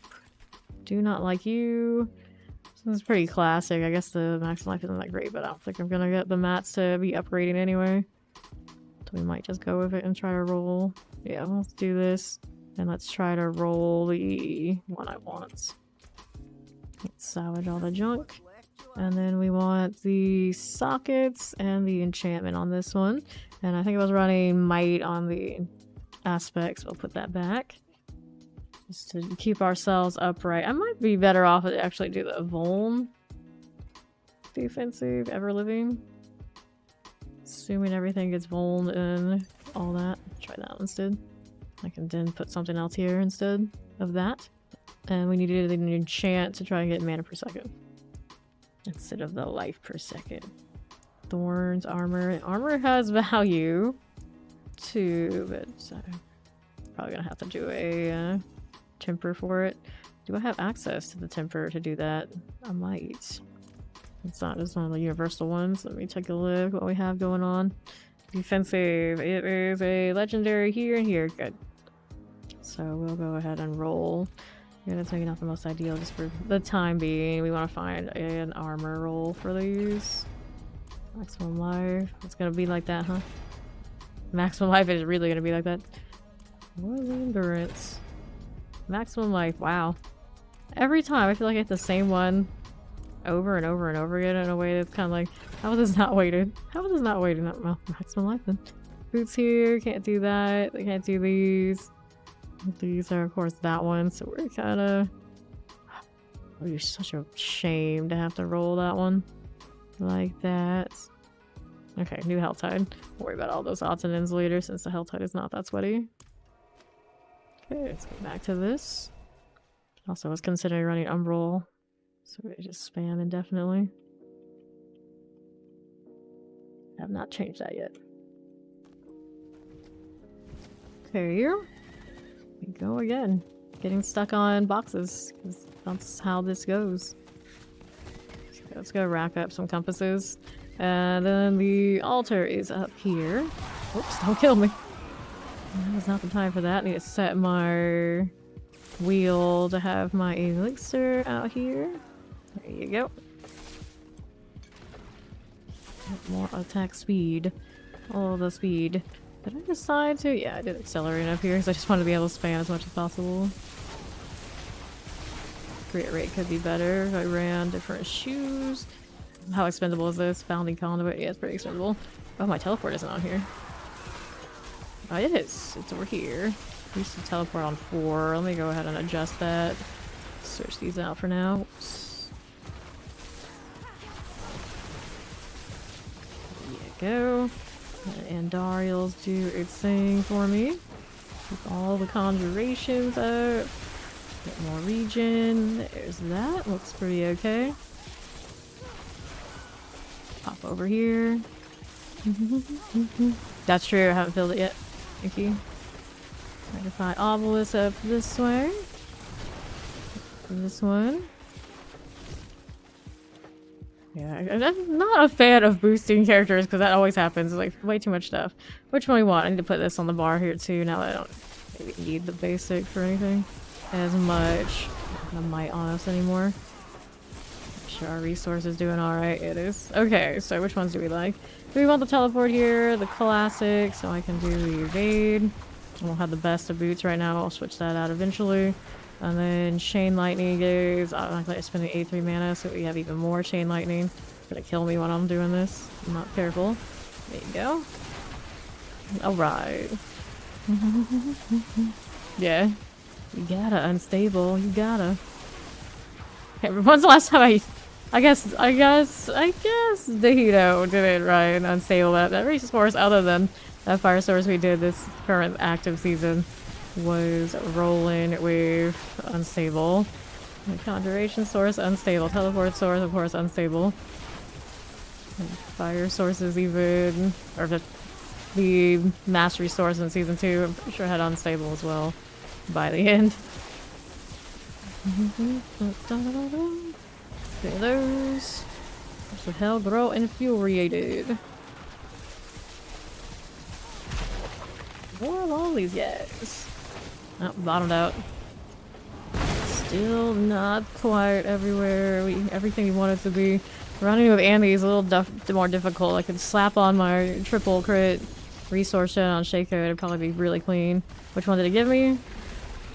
Do not like you. This is pretty classic. I guess the max life isn't that great, but I don't think I'm gonna get the mats to be upgrading anyway. So we might just go with it and try to roll. Yeah, let's do this. And let's try to roll the one I want. Let's salvage all the junk. And then we want the sockets and the enchantment on this one. And I think I was running might on the aspects. We'll put that back. Just to keep ourselves upright. I might be better off to actually do the Vuln defensive ever living. Assuming everything gets Vuln and all that. Try that instead. I can then put something else here instead of that. And we needed an enchant to try and get mana per second. Instead of the life per second. Thorns, armor. Armor has value too, but I'm probably gonna have to do a temper for it. Do I have access to the temper to do that? I might. It's not just one of the universal ones. Let me take a look what we have going on. Defensive. It is a legendary here and here. Good. So we'll go ahead and roll. Yeah, that's maybe not the most ideal just for the time being. We want to find an armor roll for these. Maximum life. It's gonna be like that, huh? Maximum life is really gonna be like that. What is endurance? Maximum life. Wow. Every time I feel like I get the same one over and over and over again in a way that's kind of like, how is this not weighted? How is this not weighted? Well, maximum life then. Boots here. Can't do that. They can't do these. These are, of course, that one, so we're kind of... Oh, you're such a shame to have to roll that one. Like that. Okay, new Hell Tide. Don't worry about all those odds and ends later since the Hell Tide is not that sweaty. Okay, let's go back to this. Also, I was considering running Umbral, so we just spam indefinitely. I have not changed that yet. Okay, here we go again. Getting stuck on boxes, because that's how this goes. So let's go rack up some compasses. And then the altar is up here. Oops, don't kill me. That was not the time for that. I need to set my wheel to have my elixir out here. There you go. More attack speed. All the speed. Did I decide to? Yeah, I did accelerate up here because I just wanted to be able to spam as much as possible. Crit rate could be better if I ran different shoes. How expendable is this? Bounding conduit? Yeah, it's pretty expendable. Oh, my teleport isn't on here. Oh, it is. It's over here. I used to teleport on 4. Let me go ahead and adjust that. Search these out for now. Oops. There you go. And Andariel's do its thing for me. Keep all the conjurations up. Get more regen. There's that. Looks pretty okay. Pop over here. That's true. I haven't filled it yet. Thank you. Magnify obelisk up this way. This one. Yeah, I'm not a fan of boosting characters because that always happens. Like, way too much stuff. Which one we want? I need to put this on the bar here too now that I don't maybe need the basic for anything as much. I might on us anymore. Make sure our resource is doing alright. It is. Okay, so which ones do we like? Do we want the teleport here? The classic, so I can do the evade. I won't have the best of boots right now. I'll switch that out eventually. And then Chain Lightning goes. I'm not going to spend the A3 mana, so we have even more Chain Lightning. It's gonna kill me when I'm doing this. I'm not careful. There you go. Alright. Yeah. You gotta unstable. You gotta. Okay, when's the last time I guess Dahito did it right and unstable that. Every source other than that fire source we did this current active season was rolling with unstable. The conjuration source, unstable. Teleport source, of course, unstable. And fire sources even, or the mastery source in season 2, I'm pretty sure had unstable as well by the end. Okay, those. What the hell? Grow infuriated. More lollies, yes. Oh, bottomed out. Still not quite everywhere. Everything we want it to be. Running with Andy is a little more difficult. I could slap on my triple crit resource shed on Shaco. It'd probably be really clean. Which one did it give me?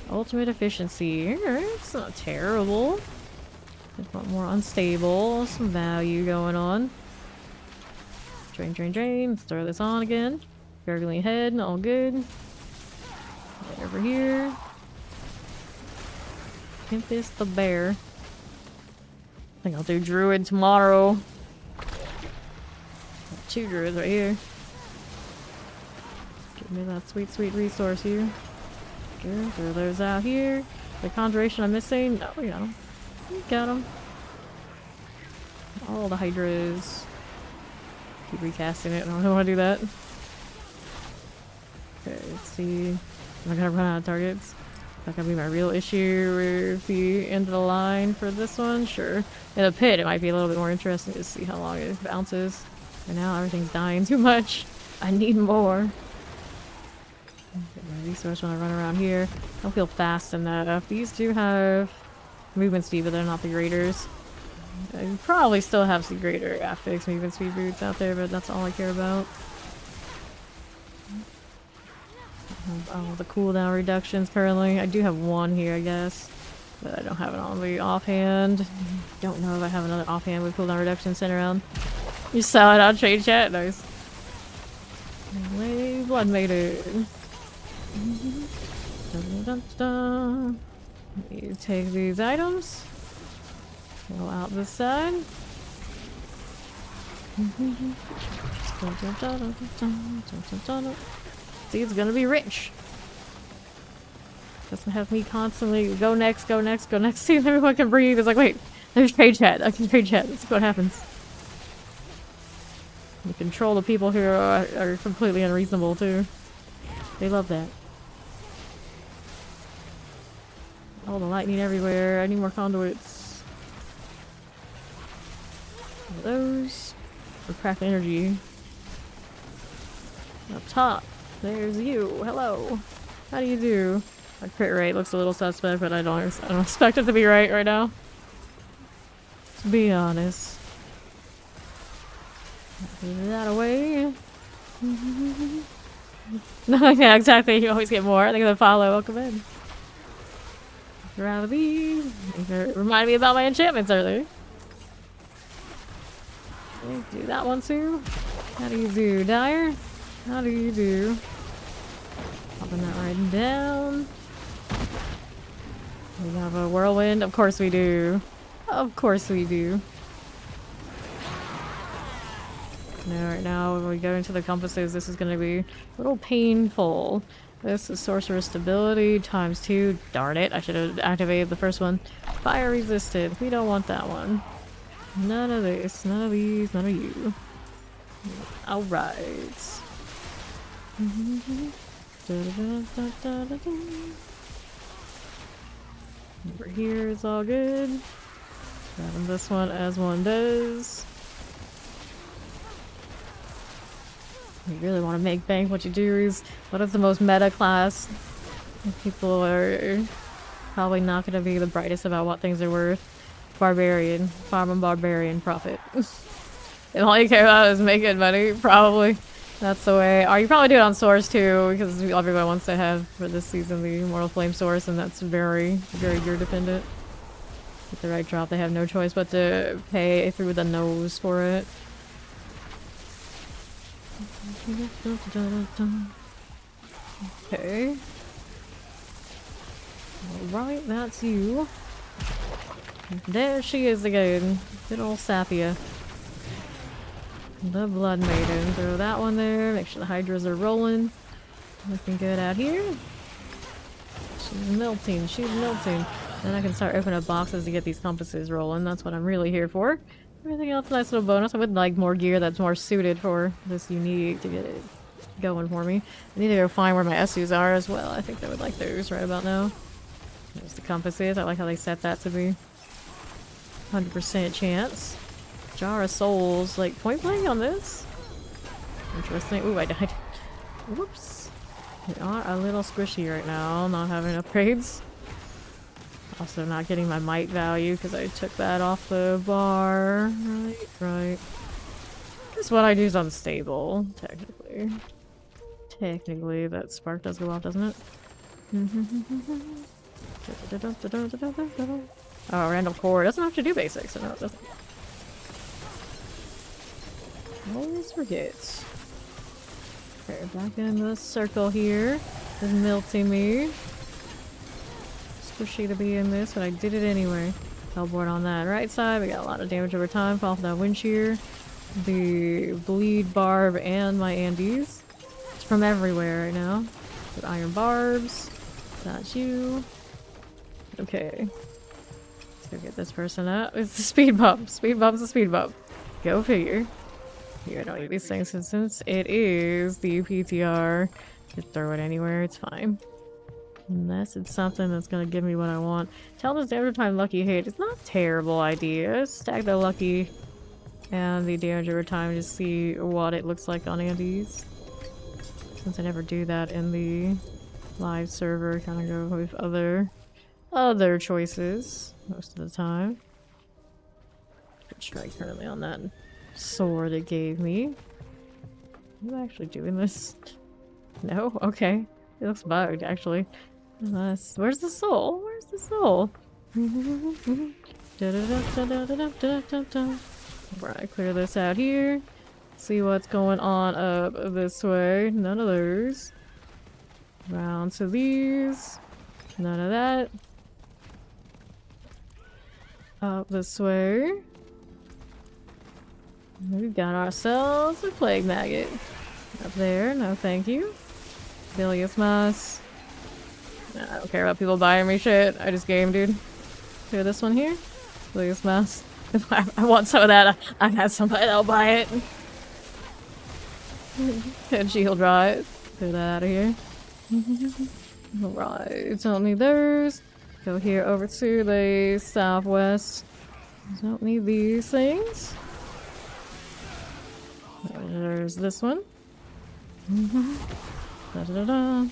Ultimate efficiency. It's not terrible. Just want more unstable. Some value going on. Drain, drain, drain. Let's throw this on again. Gurgling head. All good. Get over here. Tempest the bear. I think I'll do druid tomorrow. Got 2 druids right here. Give me that sweet, sweet resource here. Good. Throw those out here. The conjuration I'm missing. Oh, we got them. We got them. All the hydras. Keep recasting it. I don't want to do that. Okay, let's see. Am I gonna run out of targets? That gonna be my real issue with the end of the line for this one? Sure. In the pit, it might be a little bit more interesting to see how long it bounces. Right now, everything's dying too much. I need more. Get my resource when I run around here. I don't feel fast enough. These do have movement speed, but they're not the graders. I probably still have some greater affix movement speed boots out there, but that's all I care about. Oh, the cooldown reductions currently. I do have one here, I guess. But I don't have it on the offhand. Don't know if I have another offhand with cooldown reduction sent around. You saw it on trade chat? Nice. Lay Blood Maiden. You take these items. Go out this side. See, it's gonna be rich. Doesn't have me constantly go next, go next, go next. See if everyone can breathe. It's like, wait, there's trade chat. I can trade chat. Let's see what happens. You control the people who are completely unreasonable too. They love that. All the lightning everywhere. I need more conduits. Those. For craft energy. Up top. There's you. Hello. How do you do? My crit rate looks a little suspect, but I don't expect it to be right now. To be honest. Get that away. No, yeah, exactly. You always get more. I think the follow. Welcome in. Grab these. Remind me about my enchantments earlier. Do that one too. How do you do, Dyer? How do you do? Popping that right down. We have a whirlwind. Of course we do. Of course we do. Now, right now, when we go into the compasses, this is going to be a little painful. This is sorcerer stability times 2. Darn it, I should have activated the first one. Fire resisted. We don't want that one. None of this, none of these, none of you. Alright. Over here is all good. Grabbing this one as one does. You really want to make bank. What you do is, what is the most meta class? People are probably not going to be the brightest about what things are worth. Barbarian. Farm and barbarian profit. And all you care about is making money, probably. That's the way. Or you probably do it on source too, because everyone wants to have, for this season, the Immortal Flame source, and that's very, very gear dependent. With the right drop, they have no choice but to pay through the nose for it. Okay. Alright, that's you. There she is again. Good old Sapia. The Blood Maiden. Throw that one there. Make sure the Hydras are rolling. Looking good out here. She's melting. She's melting. Then I can start opening up boxes to get these compasses rolling. That's what I'm really here for. Everything else, nice little bonus. I would like more gear that's more suited for this unique to get it going for me. I need to go find where my SUs are as well. I think I would like those right about now. There's the compasses. I like how they set that to be 100% chance. Jar of Souls, like point blank on this. Interesting. Ooh, I died. Whoops. We are a little squishy right now, not having upgrades. Also not getting my might value because I took that off the bar. Right. Guess what I do is unstable, technically. Technically, that spark does go off, doesn't it? Oh, random core. It doesn't have to do basics, so no, it doesn't. Always forget. Okay, back in the circle here. Is melting me. Squishy to be in this, but I did it anyway. Hellboard on that right side. We got a lot of damage over time. Fall off that wind shear. The bleed barb and my Andes. It's from everywhere right now. With iron barbs. That's you. Okay. Let's go get this person up. It's the speed bump. Speed bump's a speed bump. Go figure. Here, I don't need these things since it is the PTR. Just throw it anywhere, it's fine. Unless it's something that's gonna give me what I want. Tell this every time lucky hit. It's not a terrible idea. Stack the lucky and the damage over time to see what it looks like on Andes. Since I never do that in the live server, kind of go with other choices most of the time. Good strike currently on that sword it gave me. Am I actually doing this? No? Okay. It looks bugged, actually. Where's the soul? Where's the soul? Right, clear this out here. See what's going on up this way. None of those. Round to these. None of that. Up this way. We've got ourselves a plague maggot. Up there, no thank you. Bilious moss. Nah, I don't care about people buying me shit. I just game, dude. Hear this one here? Bilious moss. If I want some of that, I have somebody that'll buy it. And she'll draw it. Get that out of here. Alright, don't need those. Go here over to the southwest. Don't need these things. There's this one. Da-da-da-da.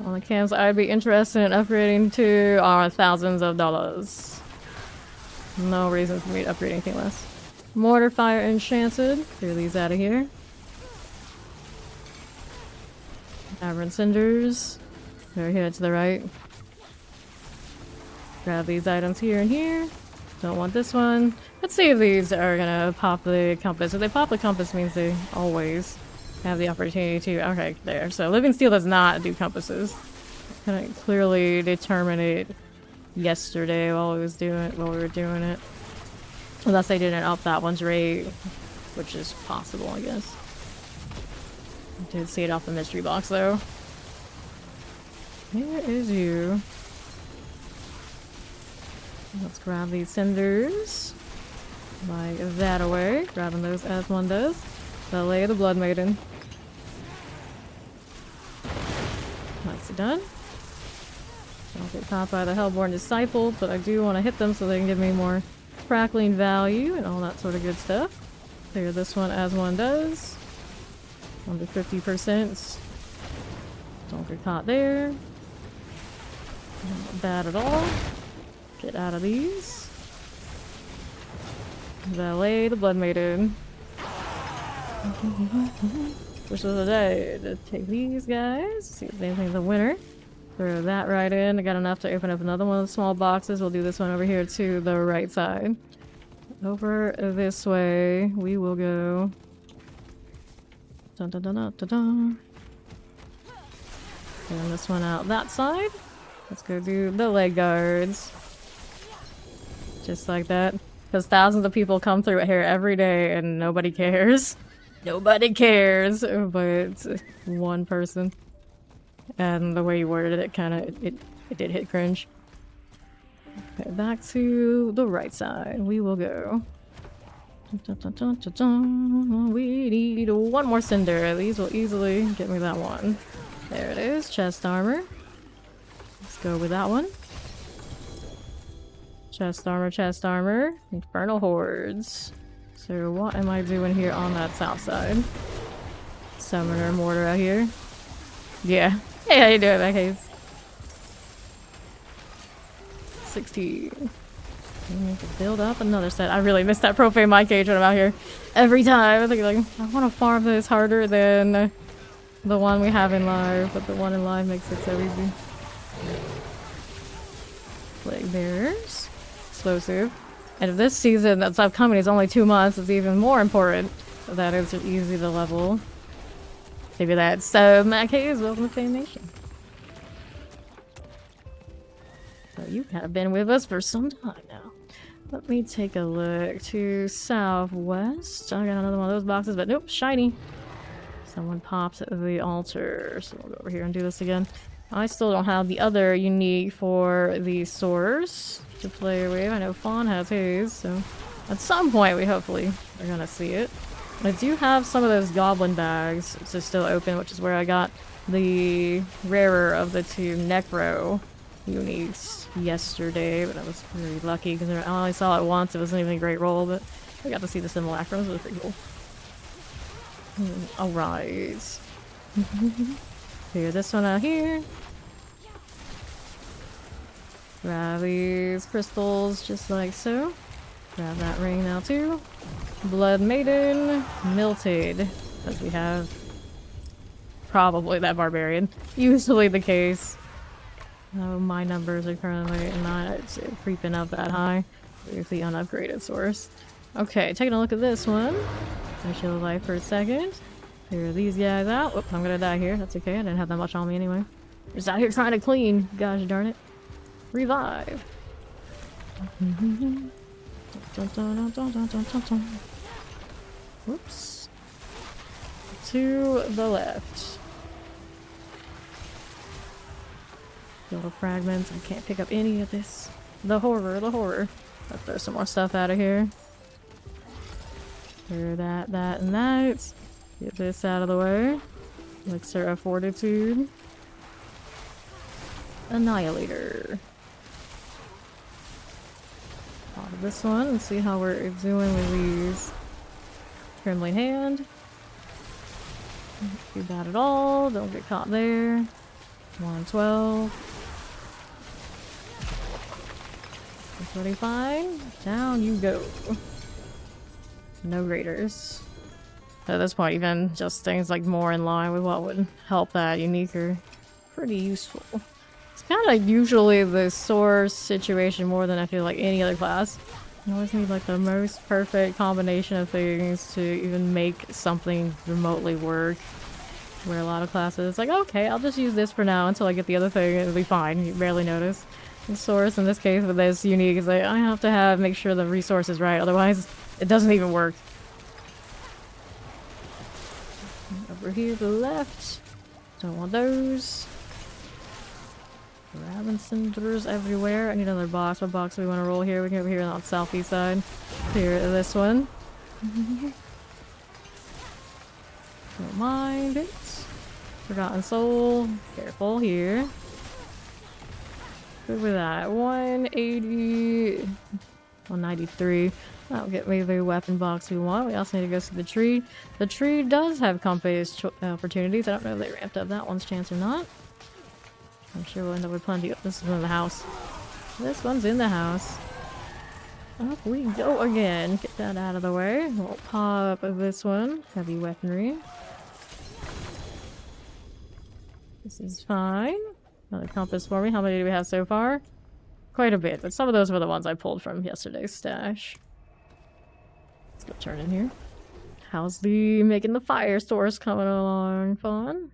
On the cams I'd be interested in upgrading to are thousands of dollars. No reason for me to upgrade anything less. Mortar fire enchanted. Clear these out of here. Aberrant cinders. They're here to the right. Grab these items here and here. Don't want this one. Let's see if these are gonna pop the compass. If they pop the compass, means they always have the opportunity to. Okay, there. So living steel does not do compasses. Couldn't clearly determine it yesterday while we were doing it. Unless they didn't up that one's rate, which is possible, I guess. I did see it off the mystery box though. Here is you. Let's grab these cinders. Like that away. Grabbing those as one does. Ballet of the Blood Maiden. Nicely done. Don't get caught by the Hellborn Disciple, but I do want to hit them so they can give me more crackling value and all that sort of good stuff. Clear this one as one does. Under 50%. Don't get caught there. Not bad at all. Get out of these. Valet the Blood Maiden. Wish of the day to take these guys. See if anything's a winner. Throw that right in. I got enough to open up another one of the small boxes. We'll do this one over here to the right side. Over this way we will go. Dun dun dun dun dun dun. And this one out that side. Let's go do the leg guards. Just like that. Because thousands of people come through here every day and nobody cares. Nobody cares, but one person. And the way you worded it it did hit cringe. Okay, back to the right side. We will go. Dun, dun, dun, dun, dun. We need one more cinder. These will easily get me that one. There it is. Chest armor. Let's go with that one. Chest armor. Infernal hordes. So what am I doing here on that south side? Summoner mortar out here. Yeah. Hey, how you doing, that case? 16. I need to build up another set. I really miss that profane mic cage when I'm out here. Every time I think like, I want to farm this harder than the one we have in live, but the one in live makes it so easy. Plague bearers. Explosive. And if this season that's upcoming is only 2 months, it's even more important that it's easy to level. Maybe that's so Matt Hayes, welcome to Fame Nation. So you have been with us for some time now. Let me take a look to southwest. I got another one of those boxes, but nope, shiny. Someone popped the altar, so we'll go over here and do this again. I still don't have the other unique for the source to play with. I know Fawn has his, so at some point we hopefully are gonna see it. I do have some of those goblin bags to still open, which is where I got the rarer of the two Necro uniques yesterday, but I was pretty lucky because I only saw it once. It wasn't even a great roll, but I got to see the simulacrums. It was pretty cool. Alright. Clear this one out here. Grab these crystals just like so. Grab that ring now too. Blood Maiden, Milted, because we have probably that barbarian. Usually the case. Oh, my numbers are currently not creeping up that high. Here's the unupgraded source. Okay, taking a look at this one. Finish your life for a second. Clear these guys out. Whoop, I'm gonna die here. That's okay. I didn't have that much on me anyway. Just out here trying to clean. Gosh darn it. Revive. Whoops. To the left. Little fragments. I can't pick up any of this. The horror, the horror. Let's throw some more stuff out of here. Clear that, and that. Get this out of the way. Elixir of Fortitude. Annihilator. Out of this one and see how we're doing with these. Trembling Hand. Not too bad at all. Don't get caught there. 112. 125. Down you go. No raiders. At this point, even just things like more in line with what would help that unique are pretty useful. It's kind of usually the source situation more than I feel like any other class. You always need like the most perfect combination of things to even make something remotely work. Where a lot of classes, like, okay, I'll just use this for now until I get the other thing, it'll be fine. You barely notice. The source, in this case, with this unique, is like, I have to make sure the resource is right, otherwise it doesn't even work. Over here to the left. Don't want those. Grabbing cinders everywhere. I need another box. What box do we want to roll here? We can go over here on the southeast side. Clear this one. Don't mind it. Forgotten Soul. Careful here. Good with that. 180. 193. That'll get me the weapon box we want. We also need to go see the tree. The tree does have compass opportunities. I don't know if they ramped up that one's chance or not. I'm sure we'll end up with plenty. This is in the house. This one's in the house. Up we go again. Get that out of the way. We'll pop this one. Heavy weaponry. This is fine. Another compass for me. How many do we have so far? Quite a bit, but some of those were the ones I pulled from yesterday's stash. Let's go turn in here. How's the making the fire source coming along? Fun?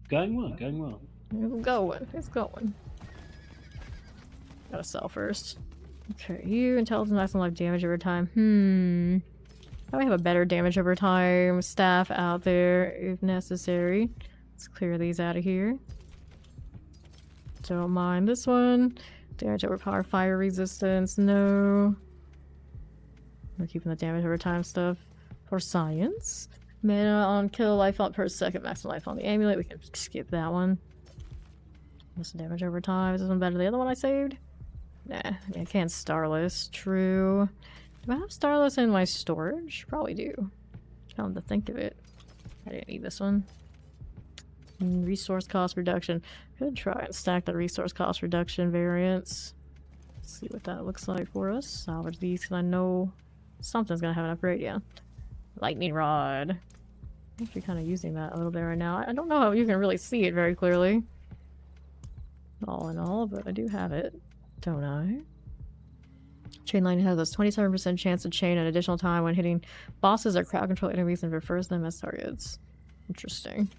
Going well, going well. It's going. It's going. Gotta sell first. Okay, you intelligence maximum life damage over time. I have a better damage over time staff out there if necessary. Let's clear these out of here. Don't mind this one. Damage over power, fire resistance, no. We're keeping the damage over time stuff for science. Mana on kill, life on per second, maximum life on the amulet. We can skip that one. What's the damage over time? Is this one better than the other one I saved? Nah, I can't Starless. True. Do I have Starless in my storage? Probably do. Come to think of it. I didn't need this one. Resource cost reduction. Could try and stack the resource cost reduction variants. See what that looks like for us. Salvage these because I know something's gonna have an upgrade. Yeah. Lightning rod. I'm actually kind of using that a little bit right now. I don't know how you can really see it very clearly. All in all, but I do have it. Don't I? Chain lightning has a 27% chance to chain an additional time when hitting bosses or crowd control enemies and refers them as targets. Interesting.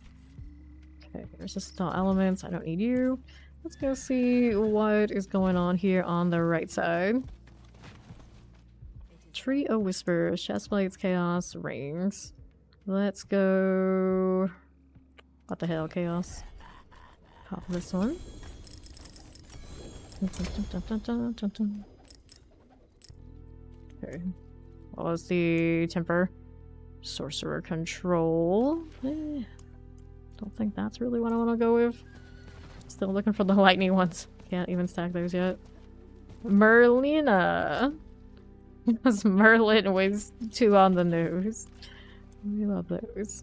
Okay, resistant elements. I don't need you. Let's go see what is going on here on the right side. Tree of Whispers, chest plates, chaos, rings. Let's go. What the hell, chaos? Pop this one. Okay. What was the temper? Sorcerer control. Don't think that's really what I want to go with. Still looking for the lightning ones. Can't even stack those yet. Merlina. Because Merlin weighs 2 on the nose. We love those.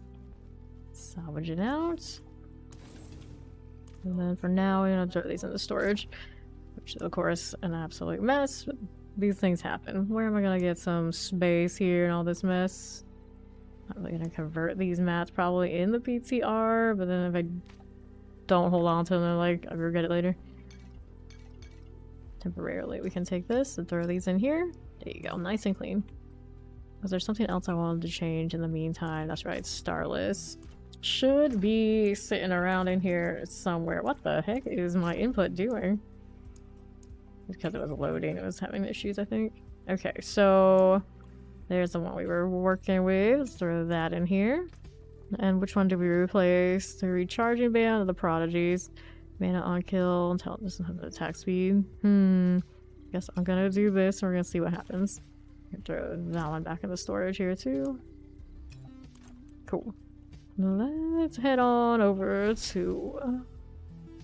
Salvage it out. And then for now, we're gonna throw these in the storage. Which is, of course, an absolute mess. But these things happen. Where am I gonna get some space here and all this mess? I'm really gonna convert these mats probably in the PTR, but then if I don't hold on to them, then like I'll regret it later. Temporarily, we can take this and throw these in here. There you go, nice and clean. Was there something else I wanted to change in the meantime? That's right, Starless. should be sitting around in here somewhere. What the heck is my input doing? Because it was loading, it was having issues, I think. Okay, so there's the one we were working with. Let's throw that in here. And which one did we replace? The recharging band or the prodigies? Mana on kill, intelligence and attack speed. Guess I'm gonna do this and we're gonna see what happens. Throw that one back in the storage here too. Cool. Let's head on over to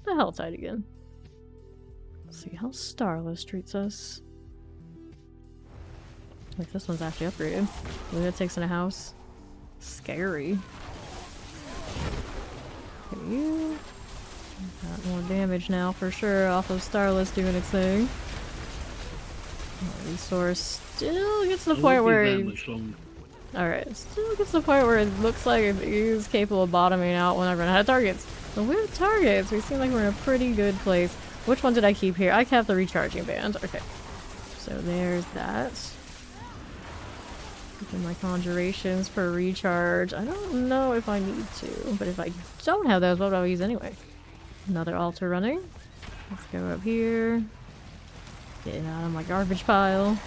the hell side again. Let's see how Starless treats us. Like this one's actually upgraded. Lunatics in a house. Scary. Okay, you. Got more damage now for sure off of Starless doing its thing. Resource still gets to the point where alright, still gets to the point where it looks like it is capable of bottoming out when I run out of targets. But with targets, we seem like we're in a pretty good place. Which one did I keep here? I kept the recharging band. Okay. So there's that. Keeping my conjurations for recharge. I don't know if I need to, but if I don't have those, what would I use anyway? Another altar running. Let's go up here. Getting out of my garbage pile.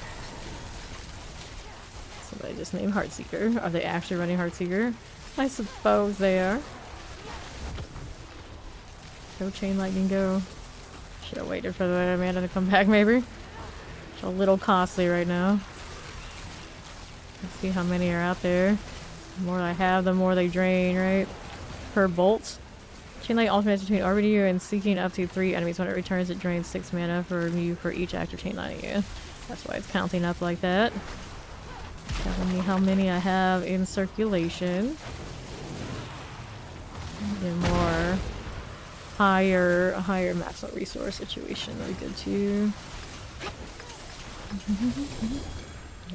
Somebody just named Heartseeker. Are they actually running Heartseeker? I suppose they are. Go Chain Lightning, go. Should have waited for the mana to come back, maybe. It's a little costly right now. Let's see how many are out there. The more I have, the more they drain, right? Per bolt. Chain Light alternates between orbiting you and seeking up to 3 enemies. When it returns, it drains 6 mana for you for each active chain lighting you. That's why it's counting up like that. Telling me how many I have in circulation. And more higher maximum resource situation would be good too.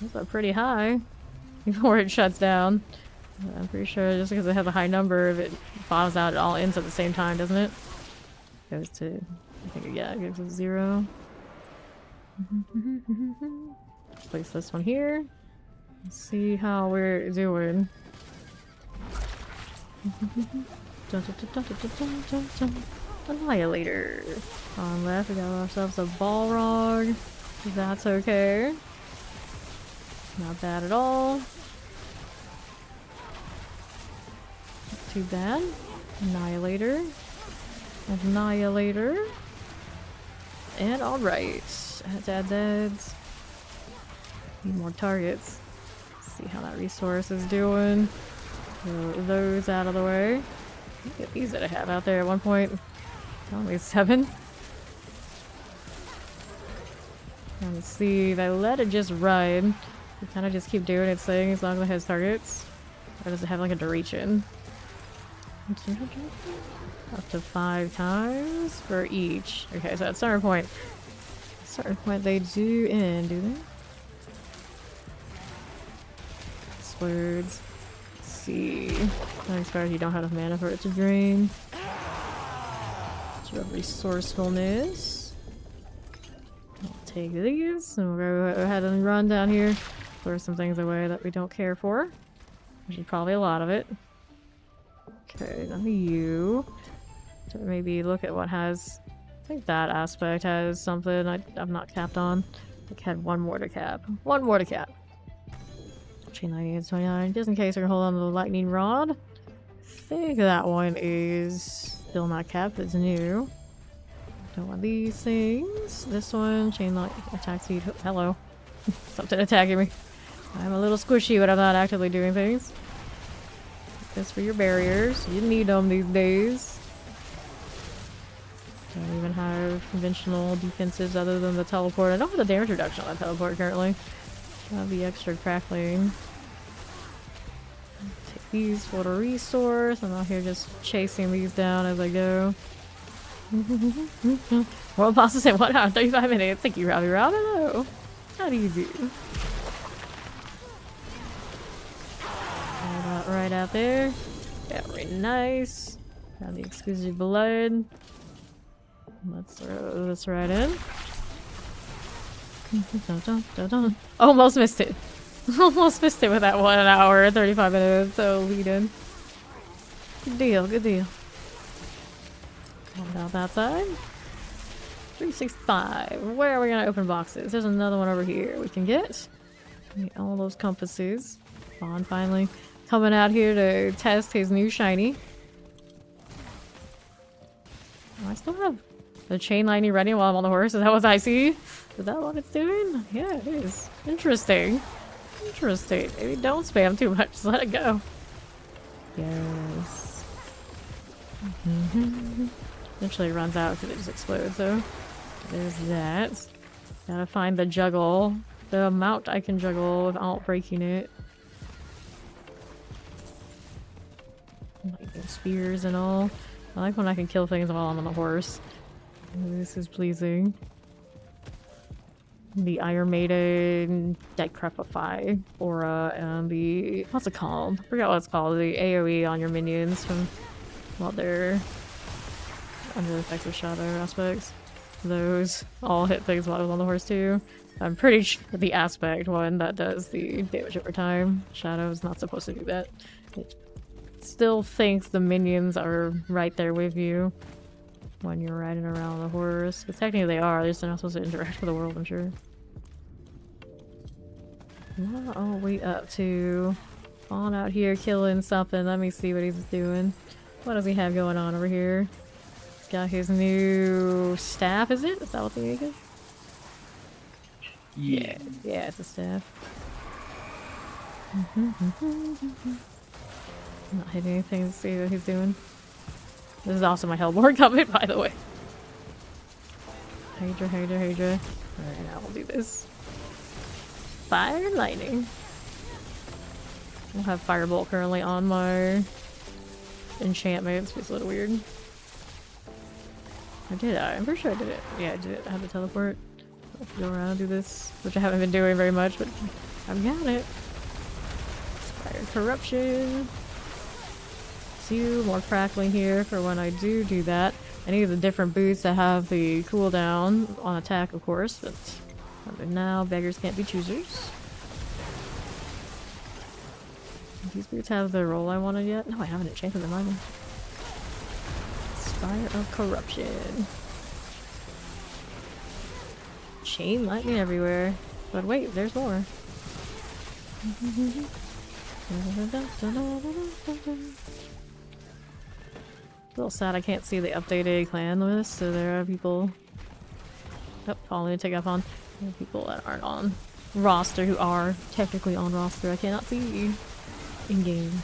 Those are pretty high before it shuts down. I'm pretty sure just because it has a high number, if it bottoms out, it all ends at the same time, doesn't it? Goes to, I think, yeah, it goes to 0. Place this one here. Let's see how we're doing. Annihilator. On left, we got ourselves a Balrog. That's okay. Not bad at all. Not too bad. Annihilator. Annihilator. And alright. Ads. Need more targets. Let's see how that resource is doing. Throw those out of the way. Look at these that I have out there at one point. Only 7. Let's see, if I let it just run, it kind of just keep doing its thing as long as it has targets. Or does it have like a duration? Up to 5 times for each. Okay, so at a certain point they do end, do they? Splurds. Let's see. As far as you don't have enough mana for it to drain. Sort of resourcefulness. I'll take these and we'll go ahead and run down here. Throw some things away that we don't care for. Which is probably a lot of it. Okay, none of you. So maybe look at what has... I think that aspect has something I'm not capped on. I had one more to cap. One more to cap. Chain lightning is 29. Just in case we're gonna hold on to the lightning rod. I think that one is still not capped. It's new. Don't want these things. This one, chain light attack speed. Hello. Something attacking me. I'm a little squishy, but I'm not actively doing things. This for your barriers. You need them these days. Don't even have conventional defenses other than the teleport. I don't have the damage reduction on that teleport currently. I'll have the extra crackling. Take these for the resource. I'm out here just chasing these down as I go. World boss is in 1 hour 35 minutes. Thank you, Robbie Rob. Hello. How do you do? Right out there. Very nice. Got the exquisite blood. Let's throw this right in. Almost missed it. Almost missed it with that 1 hour 35 minutes. So lead in. Good deal, good deal. Going down that side. 365. Where are we gonna open boxes? There's another one over here we can get. Get all those compasses. Vaughn finally coming out here to test his new shiny. Oh, I still have the chain lightning ready while I'm on the horse. Is that what I see? Is that what it's doing? Yeah, it is. Interesting. Interesting. Maybe don't spam too much. Just let it go. Yes. Eventually it runs out because it just explodes, so there's that. Gotta find the juggle. The amount I can juggle without breaking it. Lightning spears and all. I like when I can kill things while I'm on the horse. This is pleasing. The Iron Maiden, Decrepify, Aura, and the... what's it called? I forgot what it's called. The AoE on your minions from while they're under the effects of shadow aspects. Those all hit things while I was on the horse too. I'm pretty sure the aspect one that does the damage over time. Shadow is not supposed to do that. It still thinks the minions are right there with you when you're riding around the horse. Because technically they are, they're just not supposed to interact with the world, I'm sure. What are we up to? On out here killing something. Let me see what he's doing. What does he have going on over here? He's got his new staff, is it? Is that what they make it? Yeah. Yeah, it's a staff. Not hitting anything to see what he's doing. This is also my Hellborn coming, by the way. Hydra, Hydra, Hydra. Alright, now we'll do this. Fire and lightning. I'll have Firebolt currently on my enchantments, which is a little weird. Or did I? I'm pretty sure I did it. Yeah, I did it. I have to teleport. I'll go around and do this, which I haven't been doing very much, but I've got it. Inspired Corruption. 2 more crackling here for when I do that. Any of the different boots that have the cooldown on attack, of course, but now beggars can't be choosers. Do these boots have the roll I wanted yet? No, I haven't enchanted them either. Spire of Corruption. Chain lightning everywhere. But wait, there's more. A little sad I can't see the updated clan list, so there are people... oh, I'll need to take off on. There are people that aren't on roster who are technically on roster. I cannot see in-game.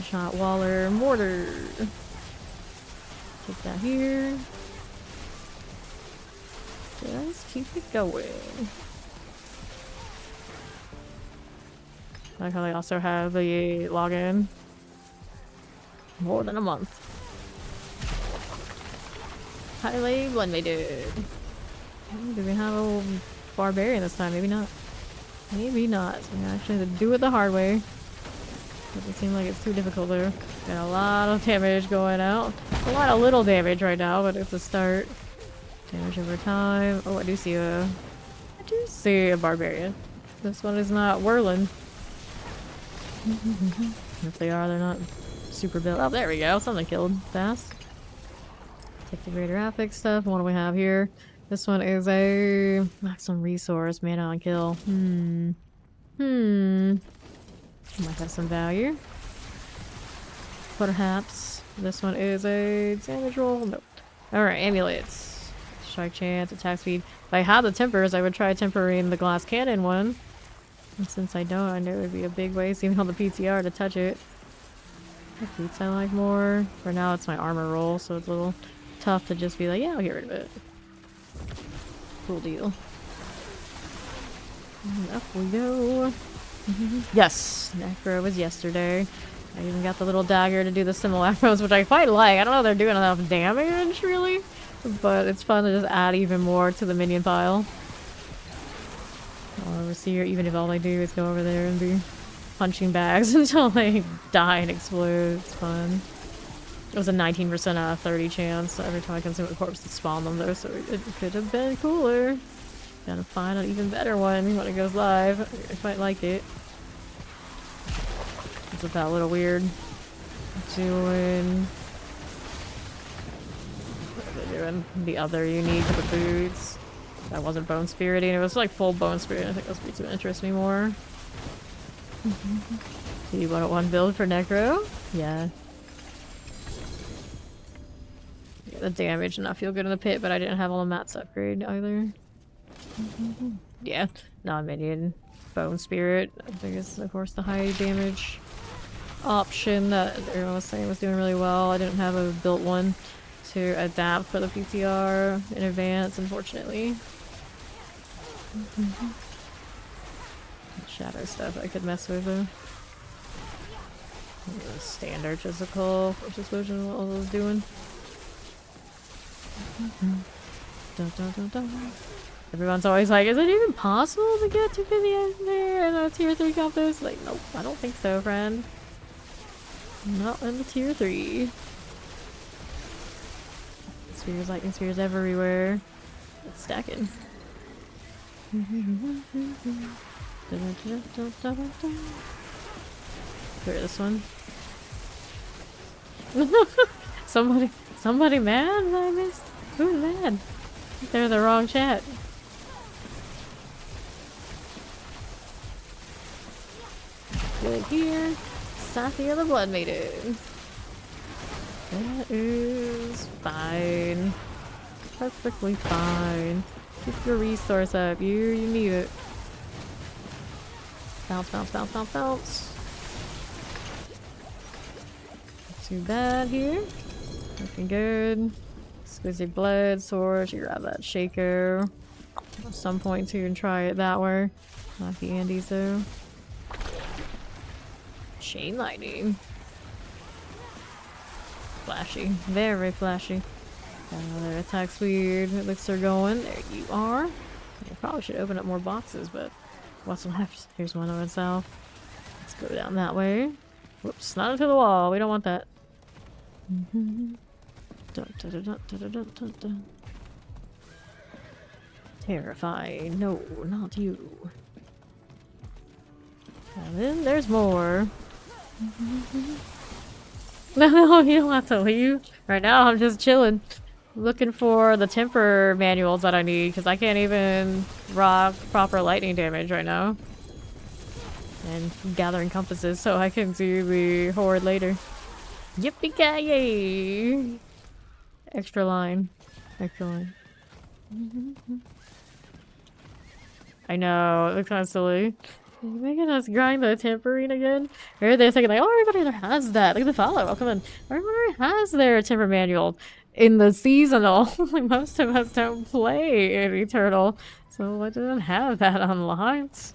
Shot Waller Mortar. Take that here. Just keep it going. I like how they also have the login. More than a month. Highly Bloodmaiden. Do we have a barbarian this time? Maybe not. Maybe not. So we actually have to do it the hard way. Doesn't seem like it's too difficult there. Got a lot of damage going out. A lot of little damage right now, but it's a start. Damage over time. Oh, I do see a barbarian. This one is not whirling. If they are, they're not super built. Oh, there we go. Something killed fast. Take the greater affix stuff. What do we have here? This one is a maximum resource, mana on kill. Might have some value. Perhaps. This one is a damage roll. Nope. Alright, amulets. Strike chance, attack speed. If I had the tempers, I would try tempering the glass cannon one. And since I don't, I know it would be a big waste, even on the PTR, to touch it. What boots I like more? For now, it's my armor roll, so it's a little tough to just be like, yeah, I'll get rid of it. Cool deal. And up we go. Yes! Necro was yesterday. I even got the little dagger to do the simulacros, which I quite like. I don't know if they're doing enough damage, really. But it's fun to just add even more to the minion pile. I'll overseer, even if all I do is go over there and be punching bags until they die and explode. It's fun. It was a 19% out of 30 chance every time I consume a corpse to spawn them, though, so it could have been cooler. Gotta find an even better one when it goes live. I quite like it. It's with that little weird doing... What are they doing? The other unique with the boots. That wasn't Bone Spiriting. It was like full Bone Spirit. I think those boots would interest me more. Do you want one build for Necro? Yeah. The damage did not feel good in the pit, but I didn't have all the mats upgrade either. Yeah, non-minion. Bone Spirit, I think is of course the high damage option that everyone was saying was doing really well. I didn't have a built one to adapt for the PTR in advance, unfortunately. Shadow stuff I could mess with though. Standard physical force explosion, what I was doing. Dun, dun, dun, dun. Everyone's always like, is it even possible to get 250 in there in a tier 3 compass? Like, nope, I don't think so, friend. Not in the tier 3. Spheres, lightning spheres everywhere. It's stacking. Clear this one. Somebody mad that I missed? Who's mad? They're in the wrong chat. Good here. Sathia the Blood Maiden. That is fine. Perfectly fine. Keep your resource up. You need it. Bounce, bounce, bounce, bounce, bounce. Not too bad here. Looking good. Squizzy Blood Sword. You grab that Shaker. At some point too and try it that way. Not the Andes though. Chain Lightning. Flashy. Very flashy. Their attack's weird. It looks they're going. There you are. I probably should open up more boxes, but what's left? Here's one of itself. Let's go down that way. Whoops, not into the wall. We don't want that. Dun, dun, dun, dun, dun, dun, dun, dun. Terrifying. No, not you. And then there's more. No, you don't have to leave. Right now I'm just chilling. Looking for the temper manuals that I need because I can't even rock proper lightning damage right now. And gathering compasses so I can do the horde later. Yippee-ki-yay! Extra line. Extra line. I know, it looks kind of silly. Making us grind the tempering again? Or they're thinking like, oh, everybody there has that. Look at the follow. Welcome in. Everybody has their temper manual in the seasonal. Like most of us don't play in Eternal, so I didn't have that unlocked.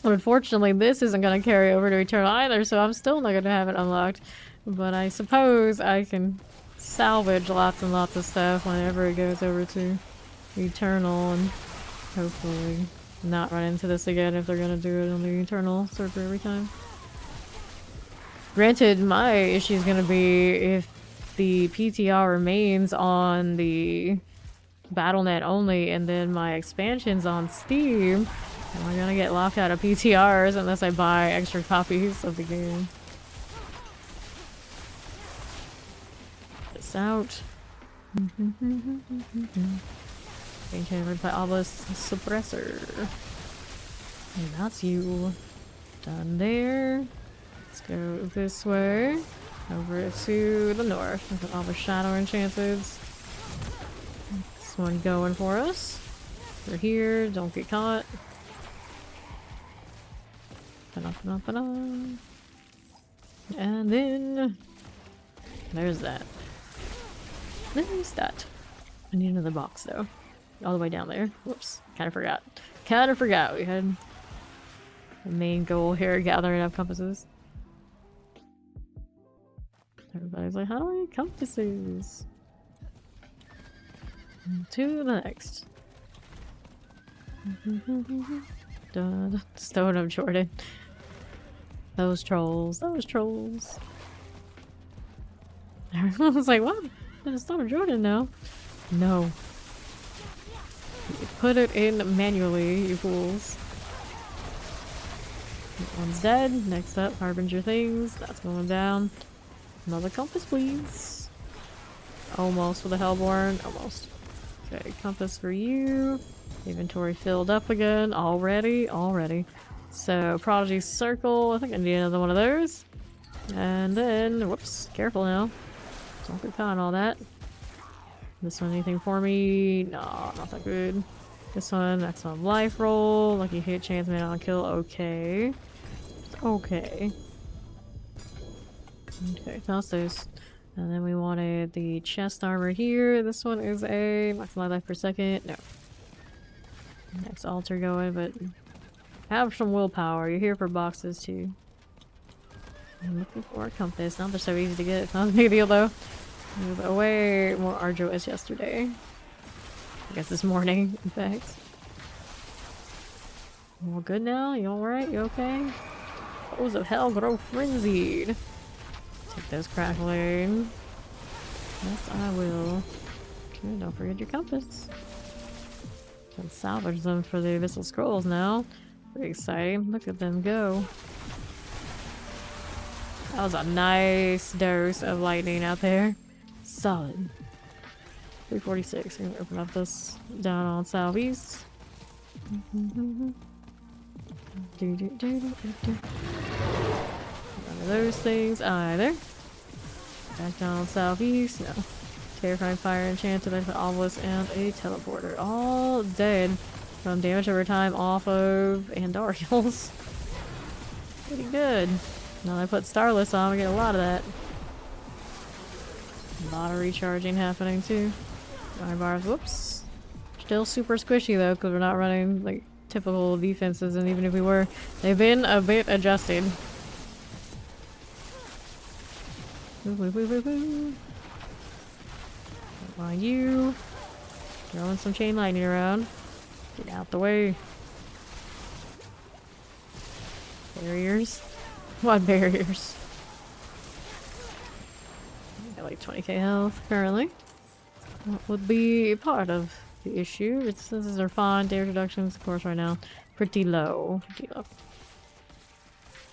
Unfortunately, this isn't going to carry over to Eternal either, so I'm still not going to have it unlocked. But I suppose I can salvage lots and lots of stuff whenever it goes over to Eternal and hopefully not run into this again if they're gonna do it on the Eternal server every time. Granted, my issue is gonna be if the PTR remains on the Battle.net only and then my expansion's on Steam, am I gonna get locked out of PTRs unless I buy extra copies of the game? This out. Being hammered by Obelisk Suppressor. And that's you. Done there. Let's go this way. Over to the north. With the Obelisk Shadow Enchanted. This one going for us. We're here. Don't get caught. And then... there's that. There's that. I need another box though. All the way down there. Whoops. Kinda forgot. Kinda forgot we had the main goal here, gathering up compasses. Everybody's like, how do I get compasses? To the next. Stone of Jordan. Those trolls. Those trolls. Everyone was like, what? There's Stone of Jordan now. No. You put it in manually, you fools. That one's dead. Next up, Harbinger Things. That's going down. Another compass, please. Almost for the Hellborn. Almost. Okay, compass for you. Inventory filled up again. Already. So, Prodigy Circle. I think I need another one of those. And then, whoops, careful now. Don't be caught all that. This one, anything for me? No, not that good. This one, excellent life roll. Lucky hit, chance man on kill. Okay. Okay. Okay, toss those. And then we wanted the chest armor here. This one is a maximum life per second. No. Next altar going, but have some willpower. You're here for boxes too. I'm looking for a compass. Now they're so easy to get. It's not a big deal though. It was way more arduous yesterday. I guess this morning, in fact. You all good now? You alright? You okay? Foes of hell grow frenzied. Take those crackling. Yes, I will. Okay, don't forget your compass. Can salvage them for the Abyssal Scrolls now. Pretty exciting. Look at them go. That was a nice dose of lightning out there. Solid. 346. I'm gonna open up this down on southeast. None of those things either. Back down on southeast. No. Terrifying fire, enchanted, obelisk, and a teleporter. All dead from damage over time off of Andariels. Pretty good. Now I put Starless on, we get a lot of that. A lot of recharging happening too. Fire bars, whoops. Still super squishy though, because we're not running like typical defenses, and even if we were, they've been a bit adjusted. Mind you. Throwing some chain lightning around. Get out the way. Barriers? What barriers? I got like 20k health currently. That would be part of the issue. Resistance are fine. Damage reductions, of course, right now. Pretty low. Pretty low.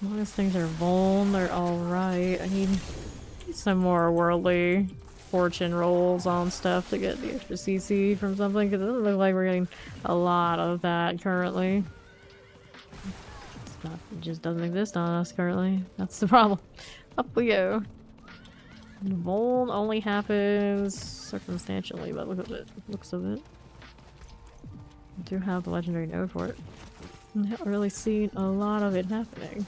As long as things are vuln, they're alright. I need some more worldly fortune rolls on stuff to get the extra CC from something, because it doesn't look like we're getting a lot of that currently. It just doesn't exist on us currently. That's the problem. Up we go. Vuln only happens circumstantially, but look at it. Looks of it. I do have the legendary node for it. I haven't really seen a lot of it happening.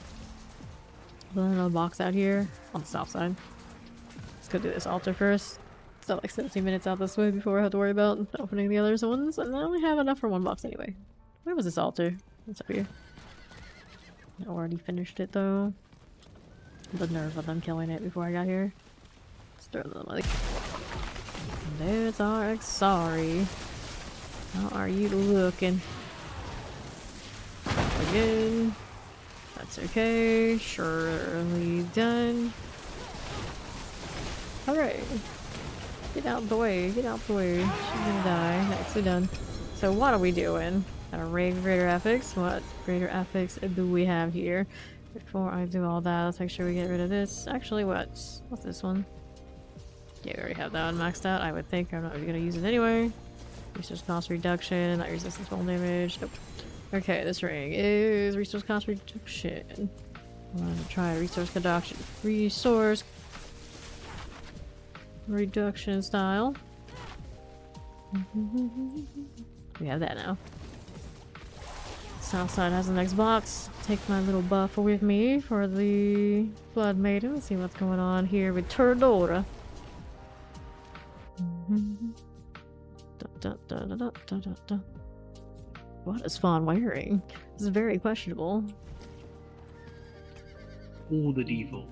Then another box out here on the south side. Let's go do this altar first. So like 17 minutes out this way before I have to worry about opening the other ones, and I only have enough for one box anyway. Where was this altar? It's up here. I already finished it though. The nerve of them killing it before I got here. Let's throw them like. There's our Exari. How are you looking? Again. That's okay. Surely done. Alright. Get out the way. Get out the way. She's gonna die. Nicely done. So what are we doing? Gotta raid greater affix. What greater affix do we have here? Before I do all that, let's make sure we get rid of this. Actually, what's this one? Yeah, we already have that one maxed out, I would think. I'm not gonna use it anyway. Resource cost reduction, not resistance roll damage. Nope. Okay, this ring is resource cost reduction. I'm gonna try resource reduction style. We have that now. Southside has the next box. Take my little buff with me for the Blood Maiden. Let's see what's going on here with Turdora. What is Fawn wearing? This is very questionable. All the default.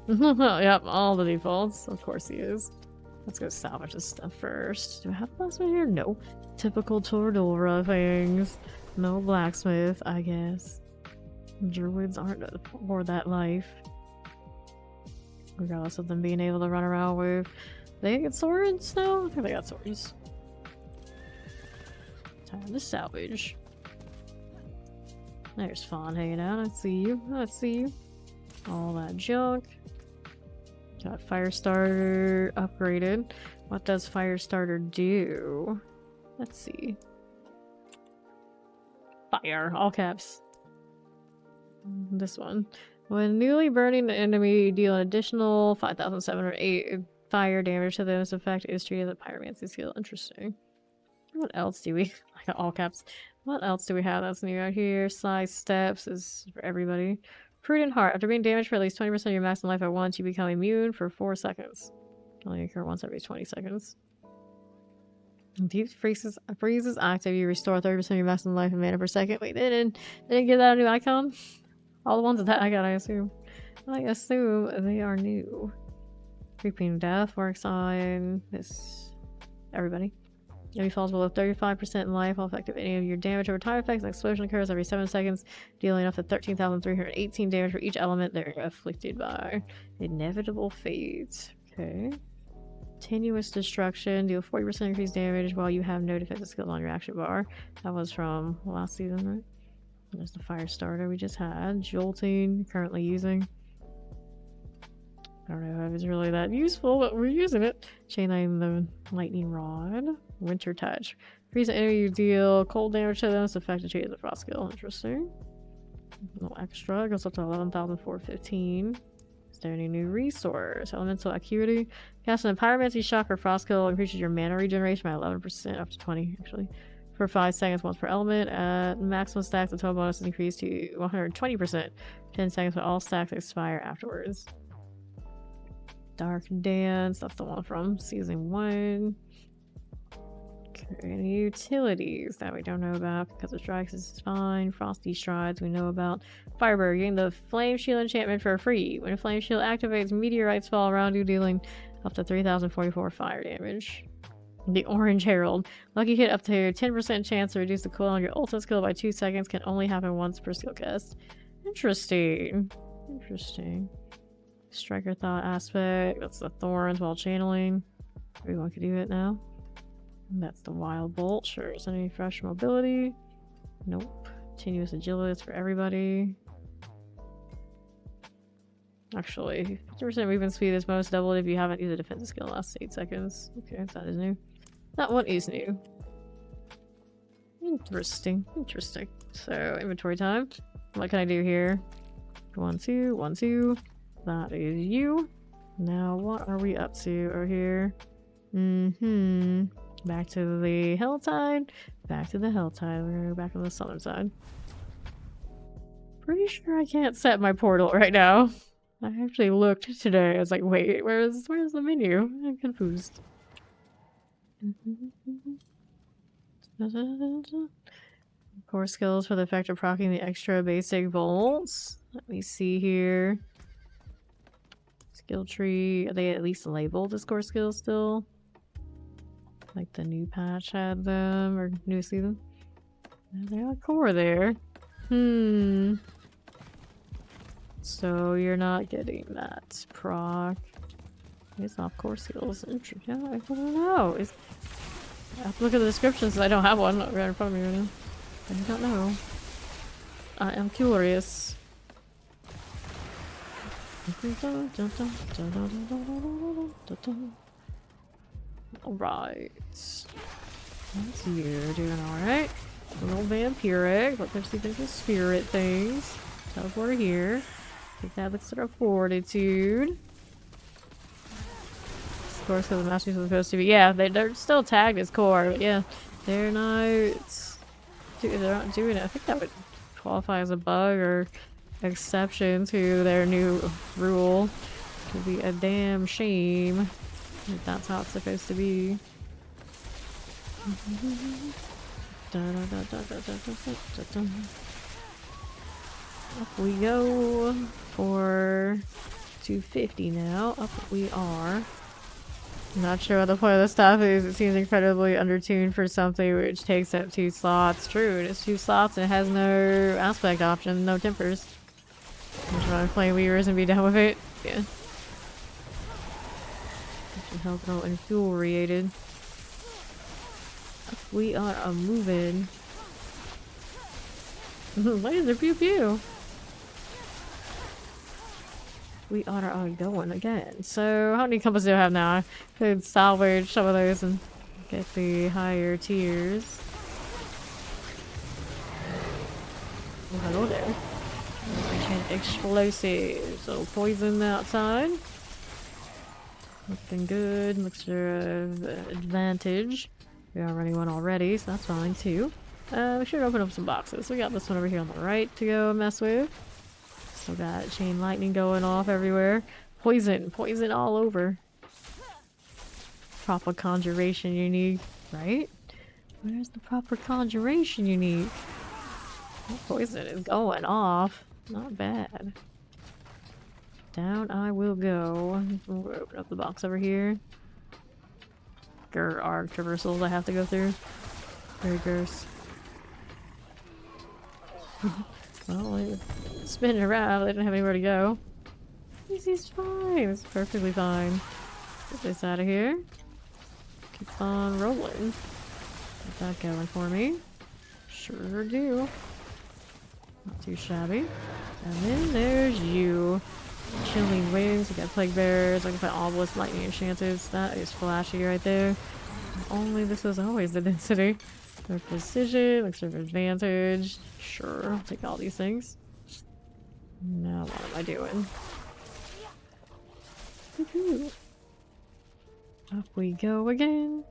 Yep, all the defaults. Of course he is. Let's go salvage this stuff first. Do I have a blacksmith here? No. Typical Tordora things. No blacksmith, I guess. Druids aren't for that life. Regardless of them being able to run around with. They get swords now? I think they got swords. Time to salvage. There's Fawn hanging out. I see you. I see you. All that junk. Got Firestarter upgraded. What does Firestarter do? Let's see. Fire, all caps. This one. When newly burning the enemy, you deal an additional 5,708 fire damage to them. This effect is treated as a pyromancy skill. Interesting. What else do we... I got all caps. What else do we have that's new out here? Side steps is for everybody. Prudent Heart. After being damaged for at least 20% of your maximum life at once, you become immune for 4 seconds. Only occur once every 20 seconds. Deep freezes active. You restore 30% of your maximum life in mana per second. Wait, they didn't give that a new icon? All the ones that I got, I assume. I assume they are new. Creeping Death works on this. Everybody. Enemy falls below 35% in life. All effective any of your damage over time effects. An explosion occurs every 7 seconds, dealing up to 13,318 damage for each element they're afflicted by. Inevitable fate. Okay. Continuous destruction. Deal 40% increased damage while you have no defensive skills on your action bar. That was from last season, right? There's the Firestarter we just had. Jolting, currently using. I don't know if it's really that useful, but we're using it. Chainline the Lightning Rod. Winter Touch. Freeze an enemy, you deal cold damage to them. It's effective treated as a frost skill. Interesting. A little extra. Goes up to 11,415. Is there any new resource? Elemental Acuity. Casting a Pyromancy Shock or Frost skill increases your mana regeneration by 11%, up to 20 actually. For 5 seconds once per element. At maximum stacks, the total bonus is increased to 120%. 10 seconds, but all stacks expire afterwards. Dark Dance, that's the one from season 1. Okay, any utilities that we don't know about because of strikes is fine. Frosty Strides we know about. Firebird, getting the Flame Shield enchantment for free. When a Flame Shield activates, meteorites fall around you, dealing up to 3,044 fire damage. The Orange Herald, lucky hit up to 10% chance to reduce the cooldown on your ultimate skill by 2 seconds, can only happen once per skill cast. Interesting. Interesting. Striker Thought aspect, that's the Thorns while channeling. Everyone can do it now. And that's the Wild Bolt, sure. Is there any fresh mobility? Nope. Continuous agility, it's for everybody. Actually, 50% movement speed is most doubled if you haven't used a defensive skill in the last 8 seconds. Okay, that is new. That one is new. Interesting, interesting. So, inventory time. What can I do here? 1, 2, 1, 2. That is you. Now, what are we up to over here? Back to the Helltide. Back to the Helltide. We're gonna go back on the southern side. Pretty sure I can't set my portal right now. I actually looked today. I was like, wait, where's the menu? I'm confused. Core skills for the effect of proccing the extra basic bolts. Let me see here. Skill tree. Are they at least labeled as core skills still? Like the new patch had them, or new season? They got core there. So you're not getting that proc. It's not core skills. Interesting. I don't know. I have to look at the descriptions. I don't have one right in front of me right now. I don't know. I am curious. Alright. That's you doing alright. A little vampiric. But there's the spirit things. Teleport here. Take that looks sort of fortitude. Of course, because the masters are supposed to be. Yeah, they're still tagged as core, but yeah, they're not doing it. I think that would qualify as a bug or exception to their new rule. It would be a damn shame if that's how it's supposed to be. Up we go for 250 now. Up we are. Not sure what the point of the stuff is. It seems incredibly undertuned for something which takes up 2 slots. True, it is 2 slots and it has no aspect option, no tempers. I'm just gonna play Weavers and be done with it. Yeah. Should help all infuriated. Up we are moving. Laser pew pew. we are going again. So, how many compasses do I have now? I could salvage some of those and get the higher tiers. Oh, hello there. Ancient explosives. So, poison outside. Looking good. Mixture of advantage. We are running one already, so that's fine too. We should open up some boxes. We got this one over here on the right to go mess with. Still got chain lightning going off everywhere. Poison. Poison all over. Proper conjuration you need, right? Where's the proper conjuration you need? That poison is going off. Not bad. Down I will go. We'll open up the box over here. There are traversals I have to go through. Very gross. Well, spinning around, they didn't have anywhere to go. He's fine. It's perfectly fine. Get this out of here. Keep on rolling. Get that going for me. Sure do. Not too shabby. And then there's you. Chilling wings. We got plague bears. I can put obelisk, lightning, enchanted. That is flashy right there. If only this was always the density. For precision, looks for advantage. Sure, I'll take all these things. Now what am I doing? Woohoo! Up we go again.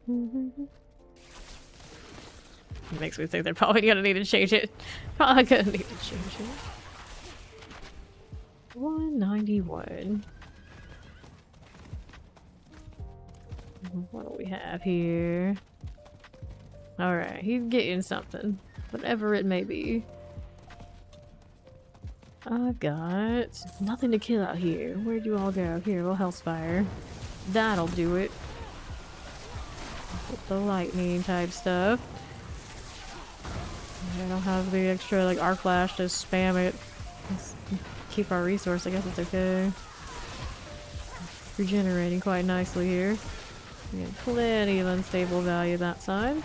It makes me think they're probably gonna need to change it. Probably gonna need to change it. 191. What do we have here? Alright, he's getting something. Whatever it may be. I've got nothing to kill out here. Where'd you all go? Here, we'll Hellspire. That'll do it. With the lightning type stuff. I don't have the extra like arc flash to spam it. Let's keep our resource, I guess it's okay. Regenerating quite nicely here. We have plenty of unstable value that side.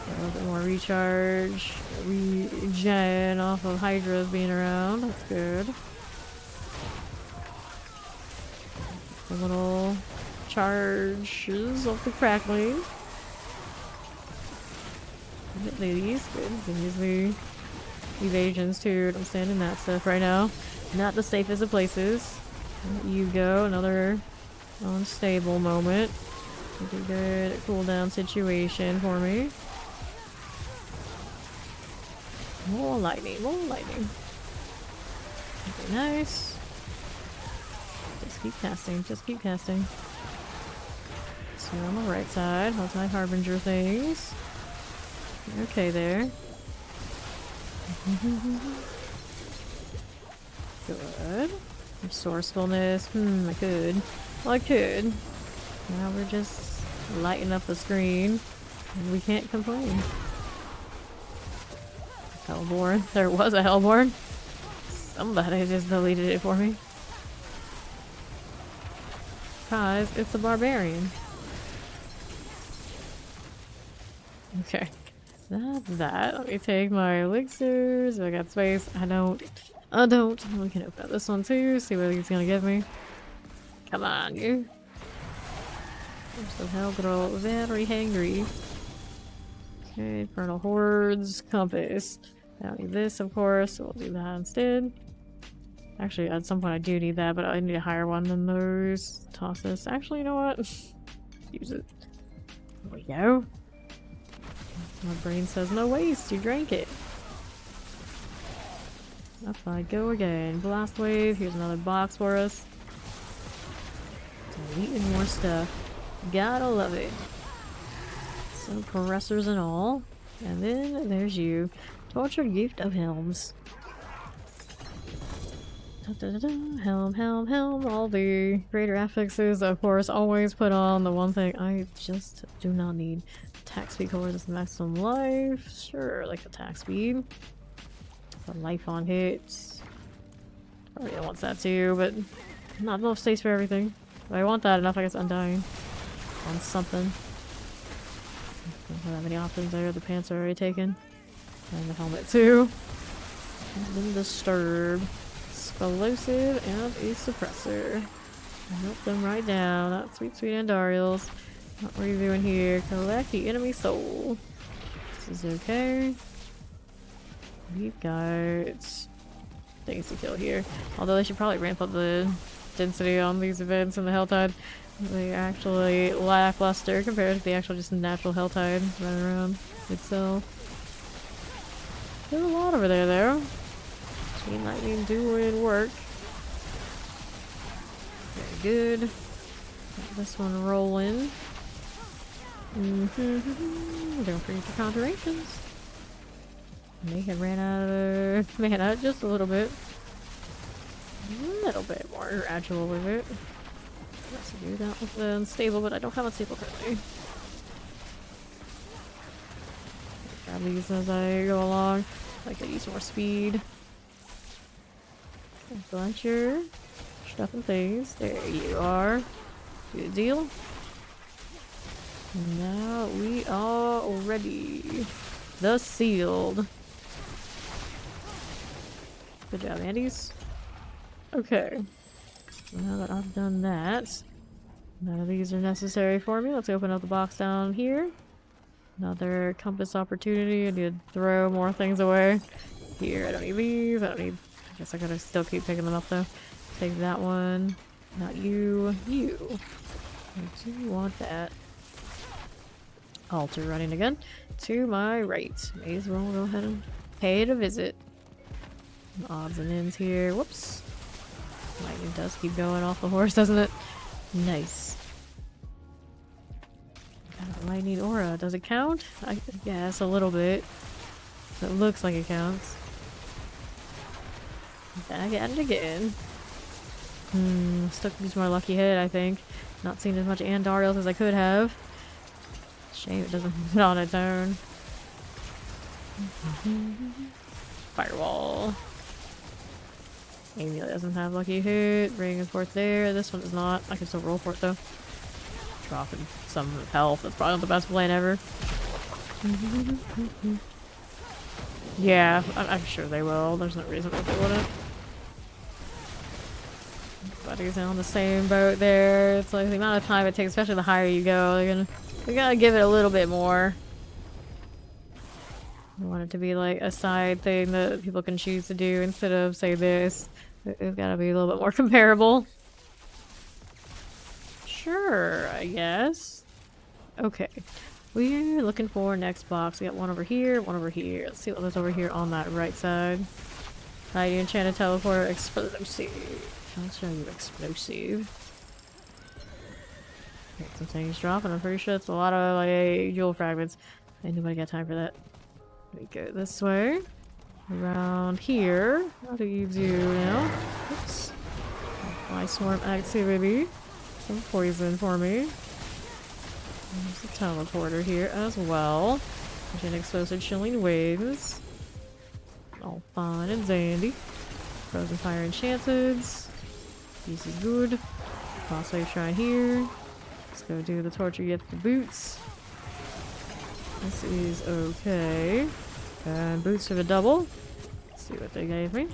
A little bit more recharge. Regen off of Hydras being around. That's good. A little charges off the crackling. Hit these. Good. Can use the evasions too. Don't stand in that stuff right now. Not the safest of places. You go. Another unstable moment. Pretty good cooldown situation for me. More lightning, more lightning. Okay, nice. Just keep casting, just keep casting. So on the right side, how's my harbinger things? Okay there. Good. Resourcefulness. I could. Well, I could. Now we're just lighting up the screen. And we can't complain. Hellborn. There was a Hellborn. Somebody just deleted it for me. Guys, it's a barbarian. Okay. That's that. Let me take my elixirs. I got space. I don't. We can open up this one too. See what he's gonna give me. Come on, you. There's the Hellgirl. Very hangry. Okay, Infernal Hordes. Compass. I don't need this, of course, so we'll do that instead. Actually, at some point I do need that, but I need a higher one than those. Toss this. Actually, you know what? Use it. There we go. My brain says no waste, you drank it. Up I go again. Blast Wave, here's another box for us. Deleting more stuff. Gotta love it. Some compressors and all. And then there's you. Tortured Gift of Helms. Da, da, da, da. Helm, helm, helm. All the greater affixes, of course, always put on the one thing I just do not need. Attack speed cores, maximum life. Sure, like attack speed. The life on hits. Probably wants that too, but not enough space for everything. But I want that enough, I guess, Undying. On something. Don't have any options there. The pants are already taken. And the helmet too. Been disturbed. explosive and a suppressor. Melt them right down. That's sweet Andariels. What are you doing here? Collect the enemy soul. This is okay. We've got things to kill here. Although they should probably ramp up the density on these events in the Helltide. They're actually lackluster compared to the actual just natural Helltide running around itself. There's a lot over there though. Team Lightning doing work. Very good. Got this one rolling. Don't forget the conjurations. They have ran out of mana just a little bit. A little bit more agile with it. Let's do that with the unstable, but I don't have a stable currently. Grab these as I go along. I could use more speed. Bunch your stuff and things. There you are. Good deal. Now we are ready. The sealed. Good job, Andes. Okay. Now that I've done that, none of these are necessary for me. Let's open up the box down here. Another compass opportunity. I need to throw more things away. Here, I don't need these. I don't need... I guess I gotta still keep picking them up though. Take that one. Not you. You. I do want that. Altar running again. To my right. May as well go ahead and pay it a visit. Odds and ends here. Whoops. Lightning does keep going off the horse, doesn't it? Nice. Got a lightning aura. Does it count? I guess a little bit. It looks like it counts. Back at it again. Still could use more lucky hit, I think. Not seeing as much Andariels as I could have. Shame it doesn't hit on its own. Firewall. Amy doesn't have lucky hit. Ring of course there. This one does not. I can still roll for it though. Dropping some health. That's probably not the best plan ever. Yeah, I'm sure they will. There's no reason why they wouldn't. Everybody's on the same boat there. It's like the amount of time it takes, especially the higher you go, we gotta give it a little bit more. I want it to be like a side thing that people can choose to do instead of say this. It's gotta be a little bit more comparable. Sure, I guess. Okay. We're looking for next box. We got one over here, one over here. Let's see what there's over here on that right side. Mighty Enchanted Teleporter Explosive. I'll show you explosive. Get some things dropping. I'm pretty sure it's a lot of like jewel fragments. Ain't nobody got time for that. We go this way. Around here. How do you do now? Oops. Fly swarm activity. Some poison for me. There's a teleporter here as well. There's an explosive chilling waves. All fine and dandy. Frozen fire enchanted. This is good. Boss wave shrine here. Let's go do the torture gift for boots. This is okay. And boots for the double. Let's see what they gave me.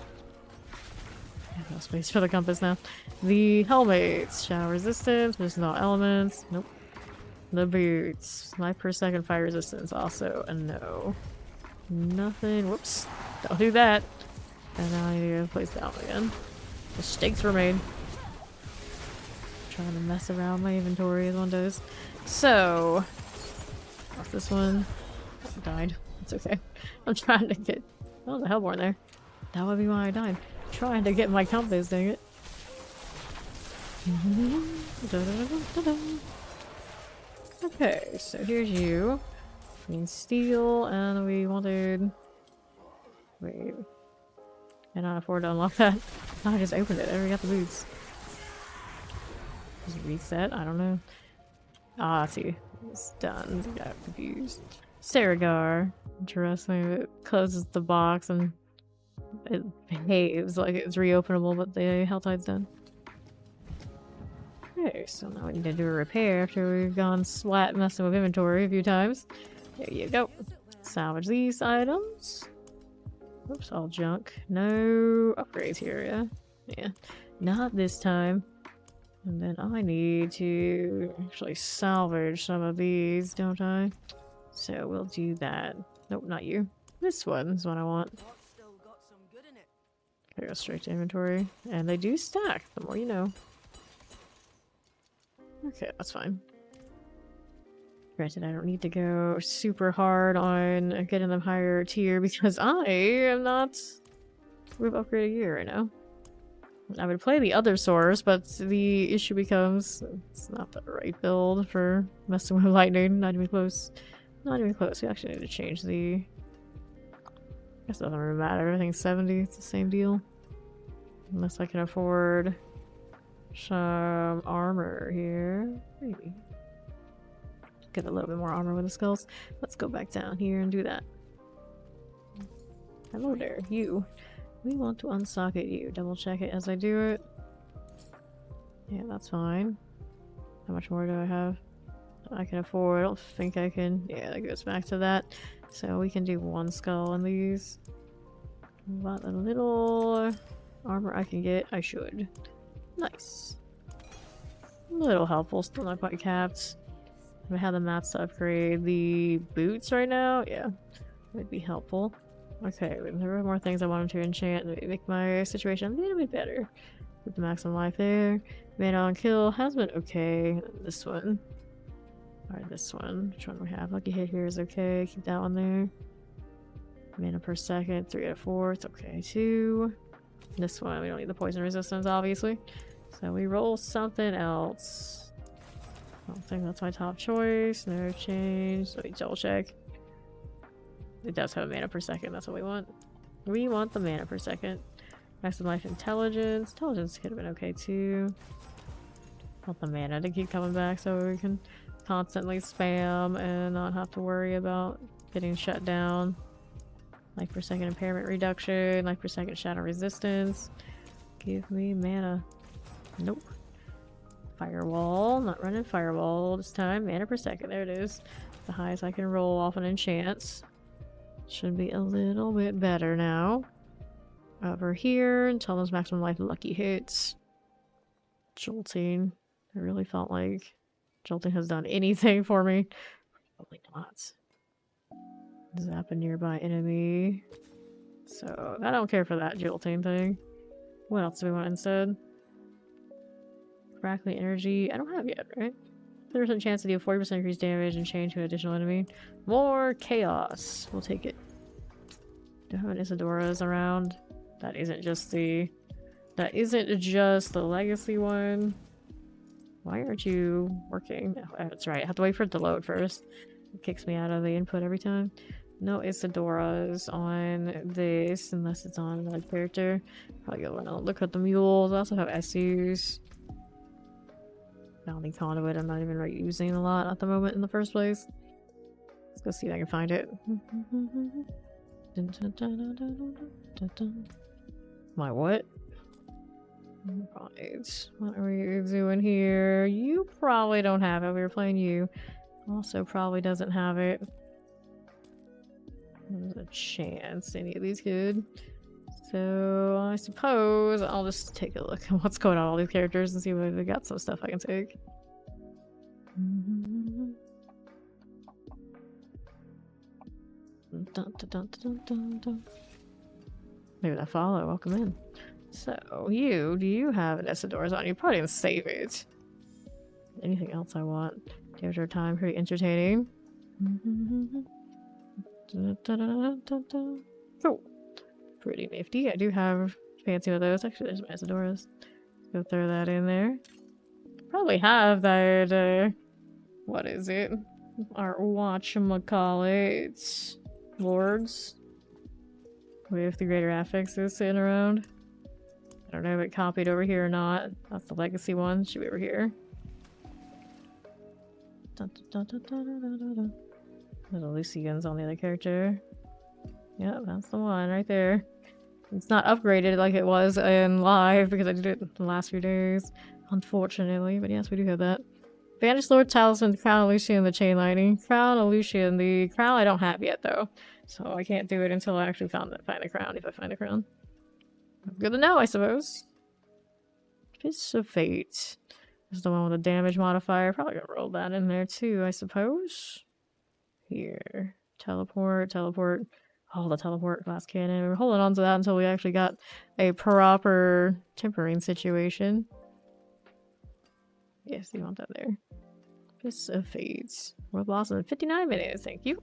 I have no space for the compass now. The helmets. Shower resistance. Medicinal elements. Nope. The boots. Life per second fire resistance. Also a no. Nothing. Whoops. Don't do that. And now I need to place down again. Mistakes were made. Trying to mess around my inventory as one does. So, what's this one? I died. It's okay. I'm trying to get... Oh, there's a Hellborn there. That would be why I died. Trying to get my compass, dang it. Okay, so here's you. We need steel, and we wanted... Wait. Cannot afford to unlock that. Oh, I just opened it. I already got the boots. Just reset? I don't know. Ah, I see. It's done. I got confused. Saragar. Interesting. It closes the box and it behaves like it's reopenable, but the Helltide's done. Okay, so now we need to do a repair after we've gone splat messing with inventory a few times. There you go. Salvage these items. Oops, all junk. No upgrades here, yeah? Yeah, not this time. And then I need to actually salvage some of these, don't I? So we'll do that. Nope, not you. This one's what I want. Okay, go straight to inventory. And they do stack, the more you know. Okay, that's fine. Granted, I don't need to go super hard on getting them higher tier because I am not with upgrade a year right now. I would play the other source, but the issue becomes it's not the right build for messing with lightning. Not even close. Not even close. We actually need to change the... I guess it doesn't really matter. Everything's 70. It's the same deal. Unless I can afford some armor here. Maybe. Get a little bit more armor with the skulls. Let's go back down here and do that. Hello there, you. We want to unsocket you. Double check it as I do it. Yeah, that's fine. How much more do I have? I can afford. I don't think I can. Yeah, that goes back to that. So we can do one skull in these. What a little armor I can get. I should. Nice. A little helpful. Still not quite capped. If I had the mats to upgrade the boots right now, yeah, would be helpful. Okay, there were more things I wanted to enchant and make my situation a little bit better. With the maximum life there. Mana on kill has been okay. This one. Alright, this one. Which one do we have? Lucky hit here is okay. Keep that one there. Mana per second, 3 out of 4. It's okay too. This one, we don't need the poison resistance, obviously. So we roll something else. I don't think that's my top choice. No change. Let me double check. It does have a mana per second. That's what we want. We want the mana per second. Maximum life intelligence. Intelligence could have been okay too. Want the mana to keep coming back so we can constantly spam and not have to worry about getting shut down. Life per second impairment reduction. Life per second shadow resistance. Give me mana. Nope. Firewall. Not running firewall this time. Mana per second. There it is. The highest I can roll off an enchant. Should be a little bit better now. Over here, until those maximum life lucky hits. Jolting. I really felt like jolting has done anything for me. Probably not. Zap a nearby enemy. So, I don't care for that jolting thing. What else do we want instead? Crackly energy. I don't have yet, right? 30% chance to deal 40% increased damage and chain to an additional enemy. More chaos. We'll take it. Do I have an Isidora's around? That isn't just the... That isn't just the legacy one. Why aren't you working? Oh, that's right. I have to wait for it to load first. It kicks me out of the input every time. No Isidora's on this unless it's on another character. Probably go look at the mules. I also have SUs. Bounty Conduit I'm not even really using a lot at the moment in the first place. Let's go see if I can find it. My what? Right. What are we doing here? You probably don't have it. We were playing you. Also probably doesn't have it. There's a chance any of these could. So I suppose I'll just take a look at what's going on with all these characters and see if they got some stuff I can take. Dun, dun, dun, dun, dun. Maybe that follow. Welcome in. So do you have an Isidora's on? You probably didn't save it. Anything else I want? Give her time. Pretty entertaining. Oh. Pretty nifty. I do have fancy with those. Actually, there's my Isidora's. Go throw that in there. Probably have that, what is it? Our whatchamacallit lords. With the greater affixes sitting around. I don't know if it copied over here or not. That's the legacy one. Should be over here. Little Lucian's on the other character. Yep, that's the one right there. It's not upgraded like it was in live because I did it the last few days, unfortunately. But yes, we do have that. Banished Lord Talisman, Crown of Lucian, the Chain Lightning. Crown of Lucian, the crown I don't have yet though. So I can't do it until I actually find the crown, if I find a crown. Good to know, I suppose. Fist of Fate. This is the one with the damage modifier. Probably gonna roll that in there too, I suppose. Here. Teleport. Oh, the teleport glass cannon. We're holding on to that until we actually got a proper tempering situation. Yes, you want that there. Fist of Fates. World Blossom in 59 minutes, thank you.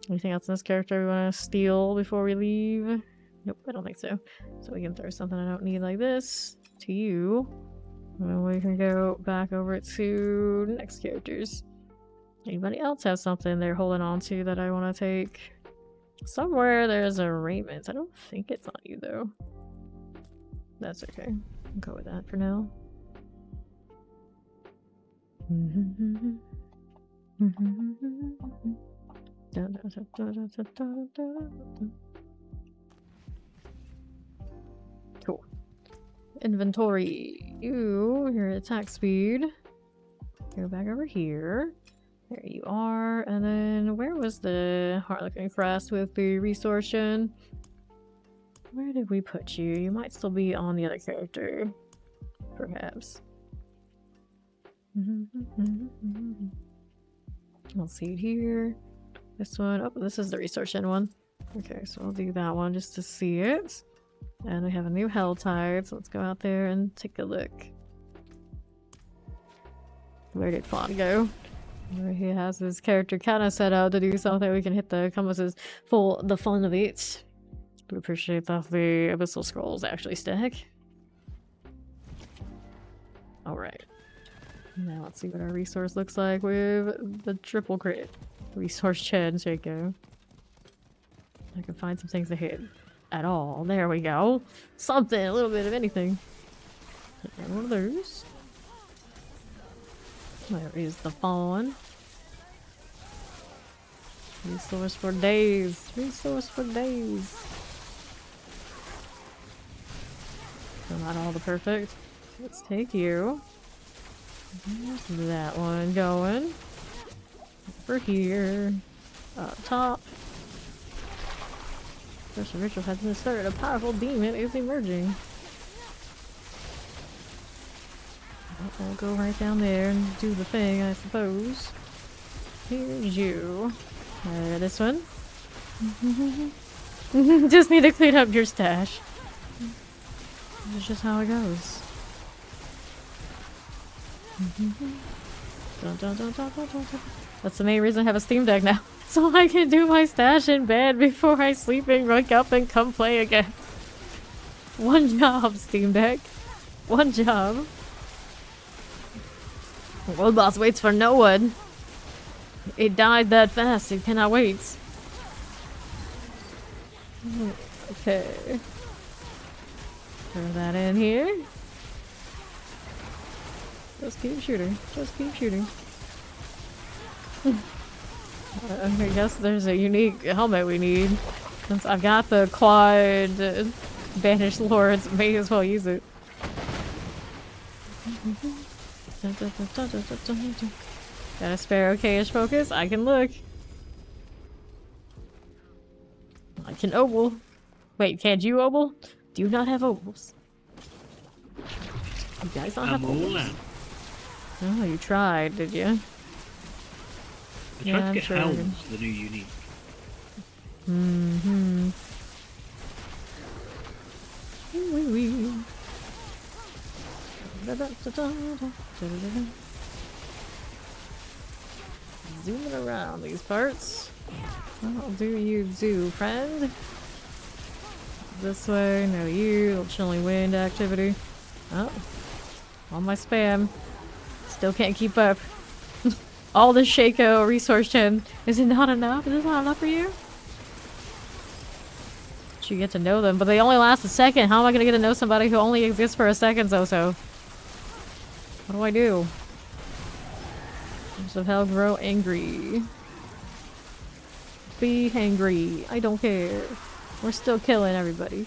Anything else in this character we want to steal before we leave? Nope, I don't think so. So we can throw something I don't need like this to you. And then we can go back over to next characters. Anybody else have something they're holding on to that I want to take? Somewhere there's a Raymond. I don't think it's on you though. That's okay. I'll go with that for now. Cool. Inventory. Your attack speed. Go back over here. There you are. And then where was the Harlequin crest with the resource gen? Where did we put you? You might still be on the other character. Perhaps. I'll see it here. This one. Oh, this is the resource gen one. Okay, so I'll do that one just to see it. And we have a new Helltide, so let's go out there and take a look. Where did Fawn go? Where he has his character kind of set out to do something. We can hit the compasses for the fun of it. Would appreciate that the Abyssal Scrolls actually stack. Alright. Now let's see what our resource looks like with the triple crit. Resource Chen, there you go. I can find some things to hit. At all. There we go. Something, a little bit of anything. And one of those. There is the fawn. Resource for days. Resource for days. So not all the perfect. Let's take you. There's that one going. Over here. Up top. First ritual has been started. A powerful demon is emerging. I'll go right down there and do the thing, I suppose. Here's you. This one. Just need to clean up your stash. That's just how it goes. That's the main reason I have a Steam Deck now. So I can do my stash in bed before I sleep and wake up and come play again. One job, Steam Deck. One job. World Boss waits for no one. It died that fast, it cannot wait. Okay. Throw that in here. Just keep shooting. Just keep shooting. I guess there's a unique helmet we need. Since I've got the quad Banished Lords, may as well use it. Got a spare okay-ish focus? I can look. I can obel. Wait, can't you obel? Do you not have obels? You guys don't have obels? Oh, you tried, did you? I tried to get Helms, the new unique. Zooming around these parts. I'll do you do, friend. This way, no you, little chilling wind activity. Oh, all my spam. Still can't keep up. All the Shaco resource gen. Is it not enough? Is it not enough for you? You get to know them, but they only last a second. How am I gonna get to know somebody who only exists for a second, so? What do I do? Force of Hell, grow angry. Be angry. I don't care. We're still killing everybody.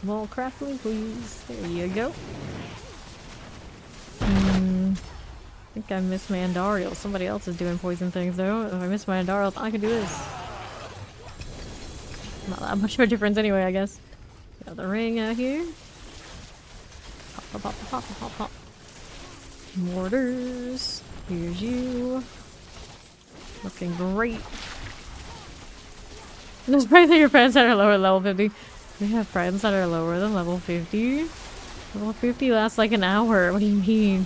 Wall craftling, please. There you go. I think I missed my Andariel. Somebody else is doing poison things though. If I miss my Andariel, I can do this. Not that much of a difference anyway, I guess. Got the ring out here. Pop, pop, pop, pop, pop, pop. Mortars. Here's you. Looking great. Just pray that your friends that are lower than level 50. We have friends that are lower than level 50. Level 50 lasts like an hour. What do you mean?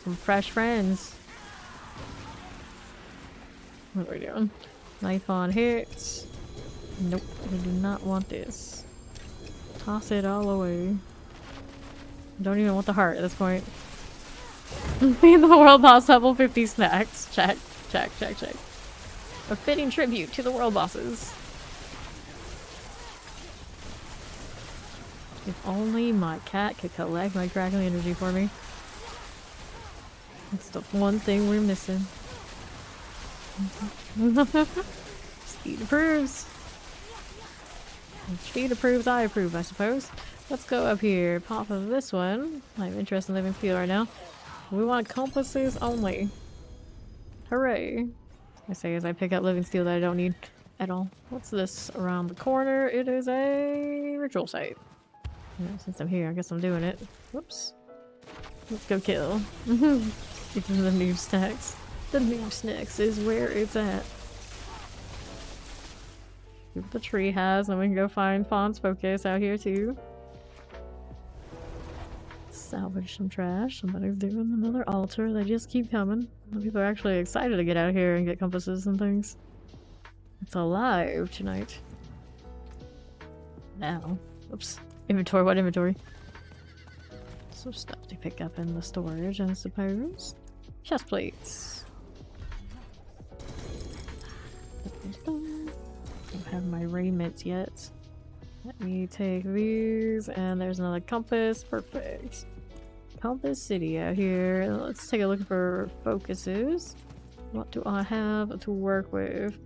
Some fresh friends. What are we doing? Knife on hits. Nope, we do not want this. Toss it all away. Don't even want the heart at this point. Me and the world boss level 50 snacks. Check, check, check, check. A fitting tribute to the world bosses. If only my cat could collect my crackling energy for me. That's the one thing we're missing. Speed approves. Speed approves, I approve, I suppose. Let's go up here. Pop of this one. I'm interested in living field right now. We want compasses only. Hooray. I say as I pick up living steel that I don't need at all. What's this around the corner? It is a ritual site. Yeah, since I'm here, I guess I'm doing it. Whoops. Let's go kill. Even the noob snacks. The noob snacks is where it's at. See what the tree has, and we can go find Fawn's Focus out here too. Salvage some trash. Somebody's doing another altar. They just keep coming. People are actually excited to get out here and get compasses and things. It's alive tonight. Now. Oops. Inventory. What inventory? Some stuff to pick up in the storage, I suppose. Chest plates. Don't have my raiments yet. Let me take these, and there's another compass. Perfect. Compass City out here. Let's take a look for focuses. What do I have to work with?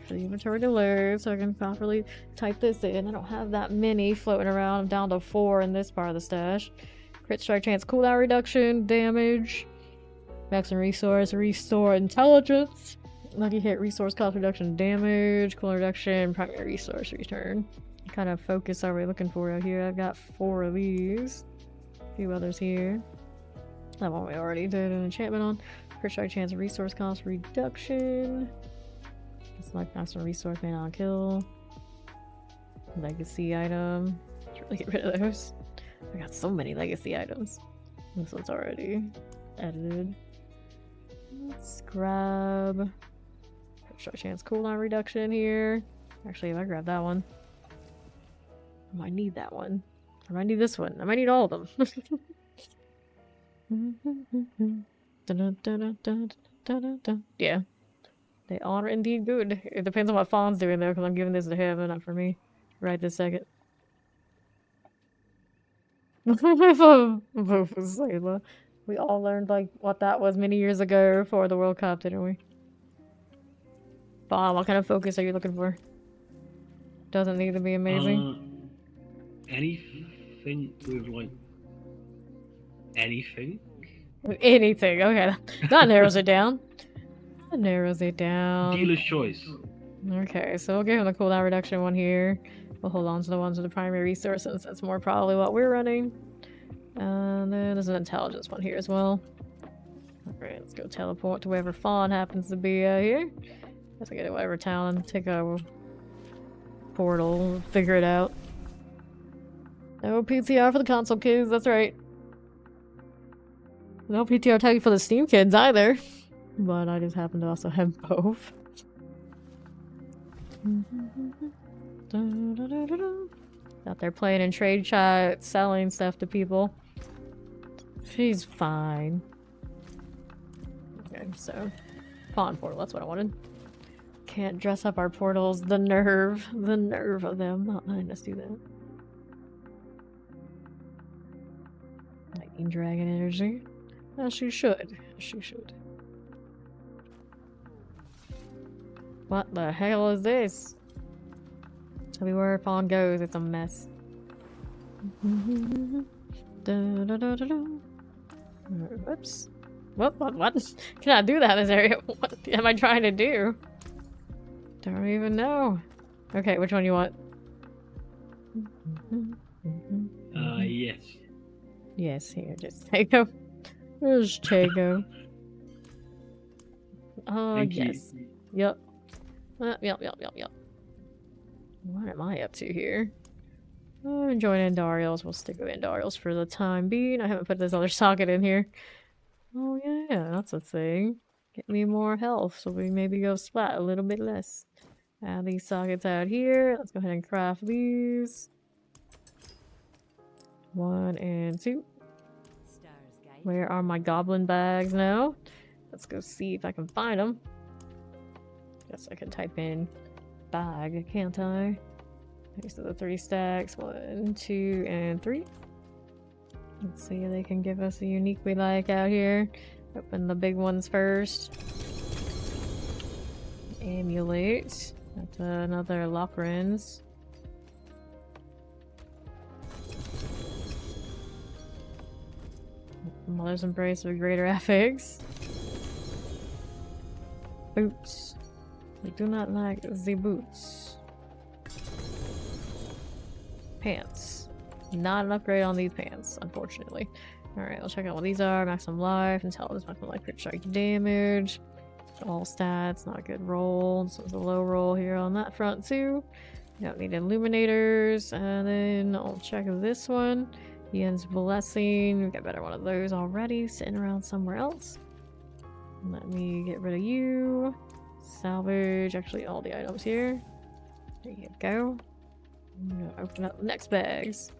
For the inventory to load so I can properly type this in. I don't have that many floating around. I'm down to 4 in this part of the stash. Crit strike chance, cooldown reduction, damage, maximum resource, restore intelligence, lucky hit, resource cost reduction, damage, cooldown reduction, primary resource return. What kind of focus are we looking for out here? I've got 4 of these. A few others here. That one we already did an enchantment on. Crit strike chance, resource cost reduction. It's like maximum resource may not kill. Legacy item. Should really get rid of those. I got so many legacy items. This one's already edited. Let's grab short chance cooldown reduction here. Actually, if I grab that one, I might need that one. I might need this one. I might need all of them. Yeah. They are indeed good. It depends on what Fawn's doing though, because I'm giving this to him and not for me. Right this second. Vuvuzela. We all learned like what that was many years ago for the World Cup, didn't we? Fawn, what kind of focus are you looking for? Doesn't need to be amazing. Anything with like anything? Anything, okay. That narrows it down. That narrows it down. Dealer's choice. Okay, so we'll give him the cooldown reduction one here. We'll hold on to the ones with the primary resources. That's more probably what we're running. And then there's an intelligence one here as well. Alright, let's go teleport to wherever Fawn happens to be here. Let's get to whatever town and take a portal, figure it out. No PTR for the console kids, that's right. No PTR tag for the Steam kids either. But I just happen to also have both. Out there playing in trade chat, selling stuff to people. She's fine. Okay, so Fawn portal, that's what I wanted. Can't dress up our portals. The nerve of them not letting us do that. Lightning dragon energy. As she should. As she should. What the hell is this? Everywhere Fawn goes, it's a mess. Whoops. What? Can I do that in this area? What am I trying to do? Don't even know. Okay, which one you want? Yes. Yes, here, just take him. There's Chago. Oh, Thank yes. you. Yep. Yep. What am I up to here? I'm enjoying Andariels. We'll stick with Andariels for the time being. I haven't put this other socket in here. Oh, yeah, that's a thing. Get me more health, so we maybe go splat a little bit less. Add these sockets out here. Let's go ahead and craft these. 1 and 2. Where are my goblin bags now? Let's go see if I can find them. Guess I can type in bag, can't I? Okay, so the 3 stacks. 1, 2, and 3. Let's see if they can give us a unique we like out here. Open the big ones first. Emulate. That's another Lockrins. Mother's Embrace of Greater Affix. Boots. We do not like the boots. Pants. Not an upgrade on these pants, unfortunately. Alright, let's check out what these are. Maximum life, intelligence, maximum life, crit strike damage. All stats, not a good roll. So it's a low roll here on that front too. We don't need illuminators. And then I'll check this one. Ian's Blessing. We got better one of those already, sitting around somewhere else. Let me get rid of you. Salvage actually all the items here. There you go. I'm gonna open up the next bags.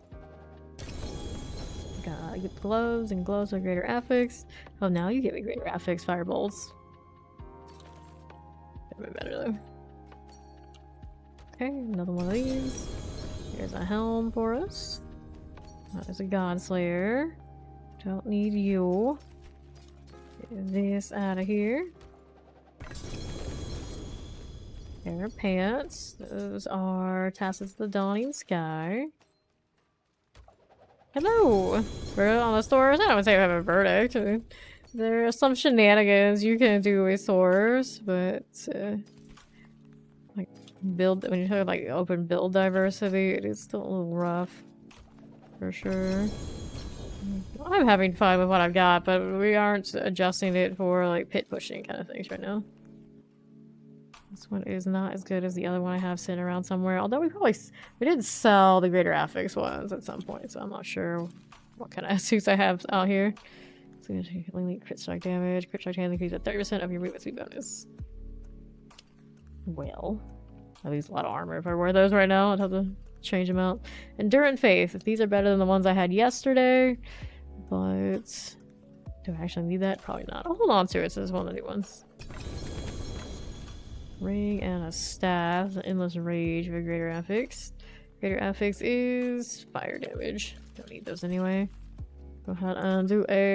Gotta get gloves and gloves with greater affix. Oh, now you get me greater affix firebolts. A bit better though. Okay, another one of these. Here's a helm for us. That is a Godslayer. Don't need you. Get this out of here. Pair of pants. Those are Tassets of the Dawning Sky. Hello! Verdict on the stores? I don't say we have a verdict. There are some shenanigans you can do with stores, but like build when you talk like open build diversity, it is still a little rough. For sure. I'm having fun with what I've got, but we aren't adjusting it for like pit pushing kind of things right now. This one is not as good as the other one I have sitting around somewhere. Although we did sell the greater affix ones at some point, so I'm not sure what kind of suits I have out here. So only crit strike damage. Crit strike damage increase at 30% of your movement speed bonus. Well, I lose a lot of armor if I wear those right now. I'd have to change them out. Endurant Faith. If these are better than the ones I had yesterday, but do I actually need that? Probably not. I'll hold on to it. So it's one of the new ones. Ring and a staff. Endless Rage with greater affix. Greater affix is fire damage. Don't need those anyway. Go ahead and do a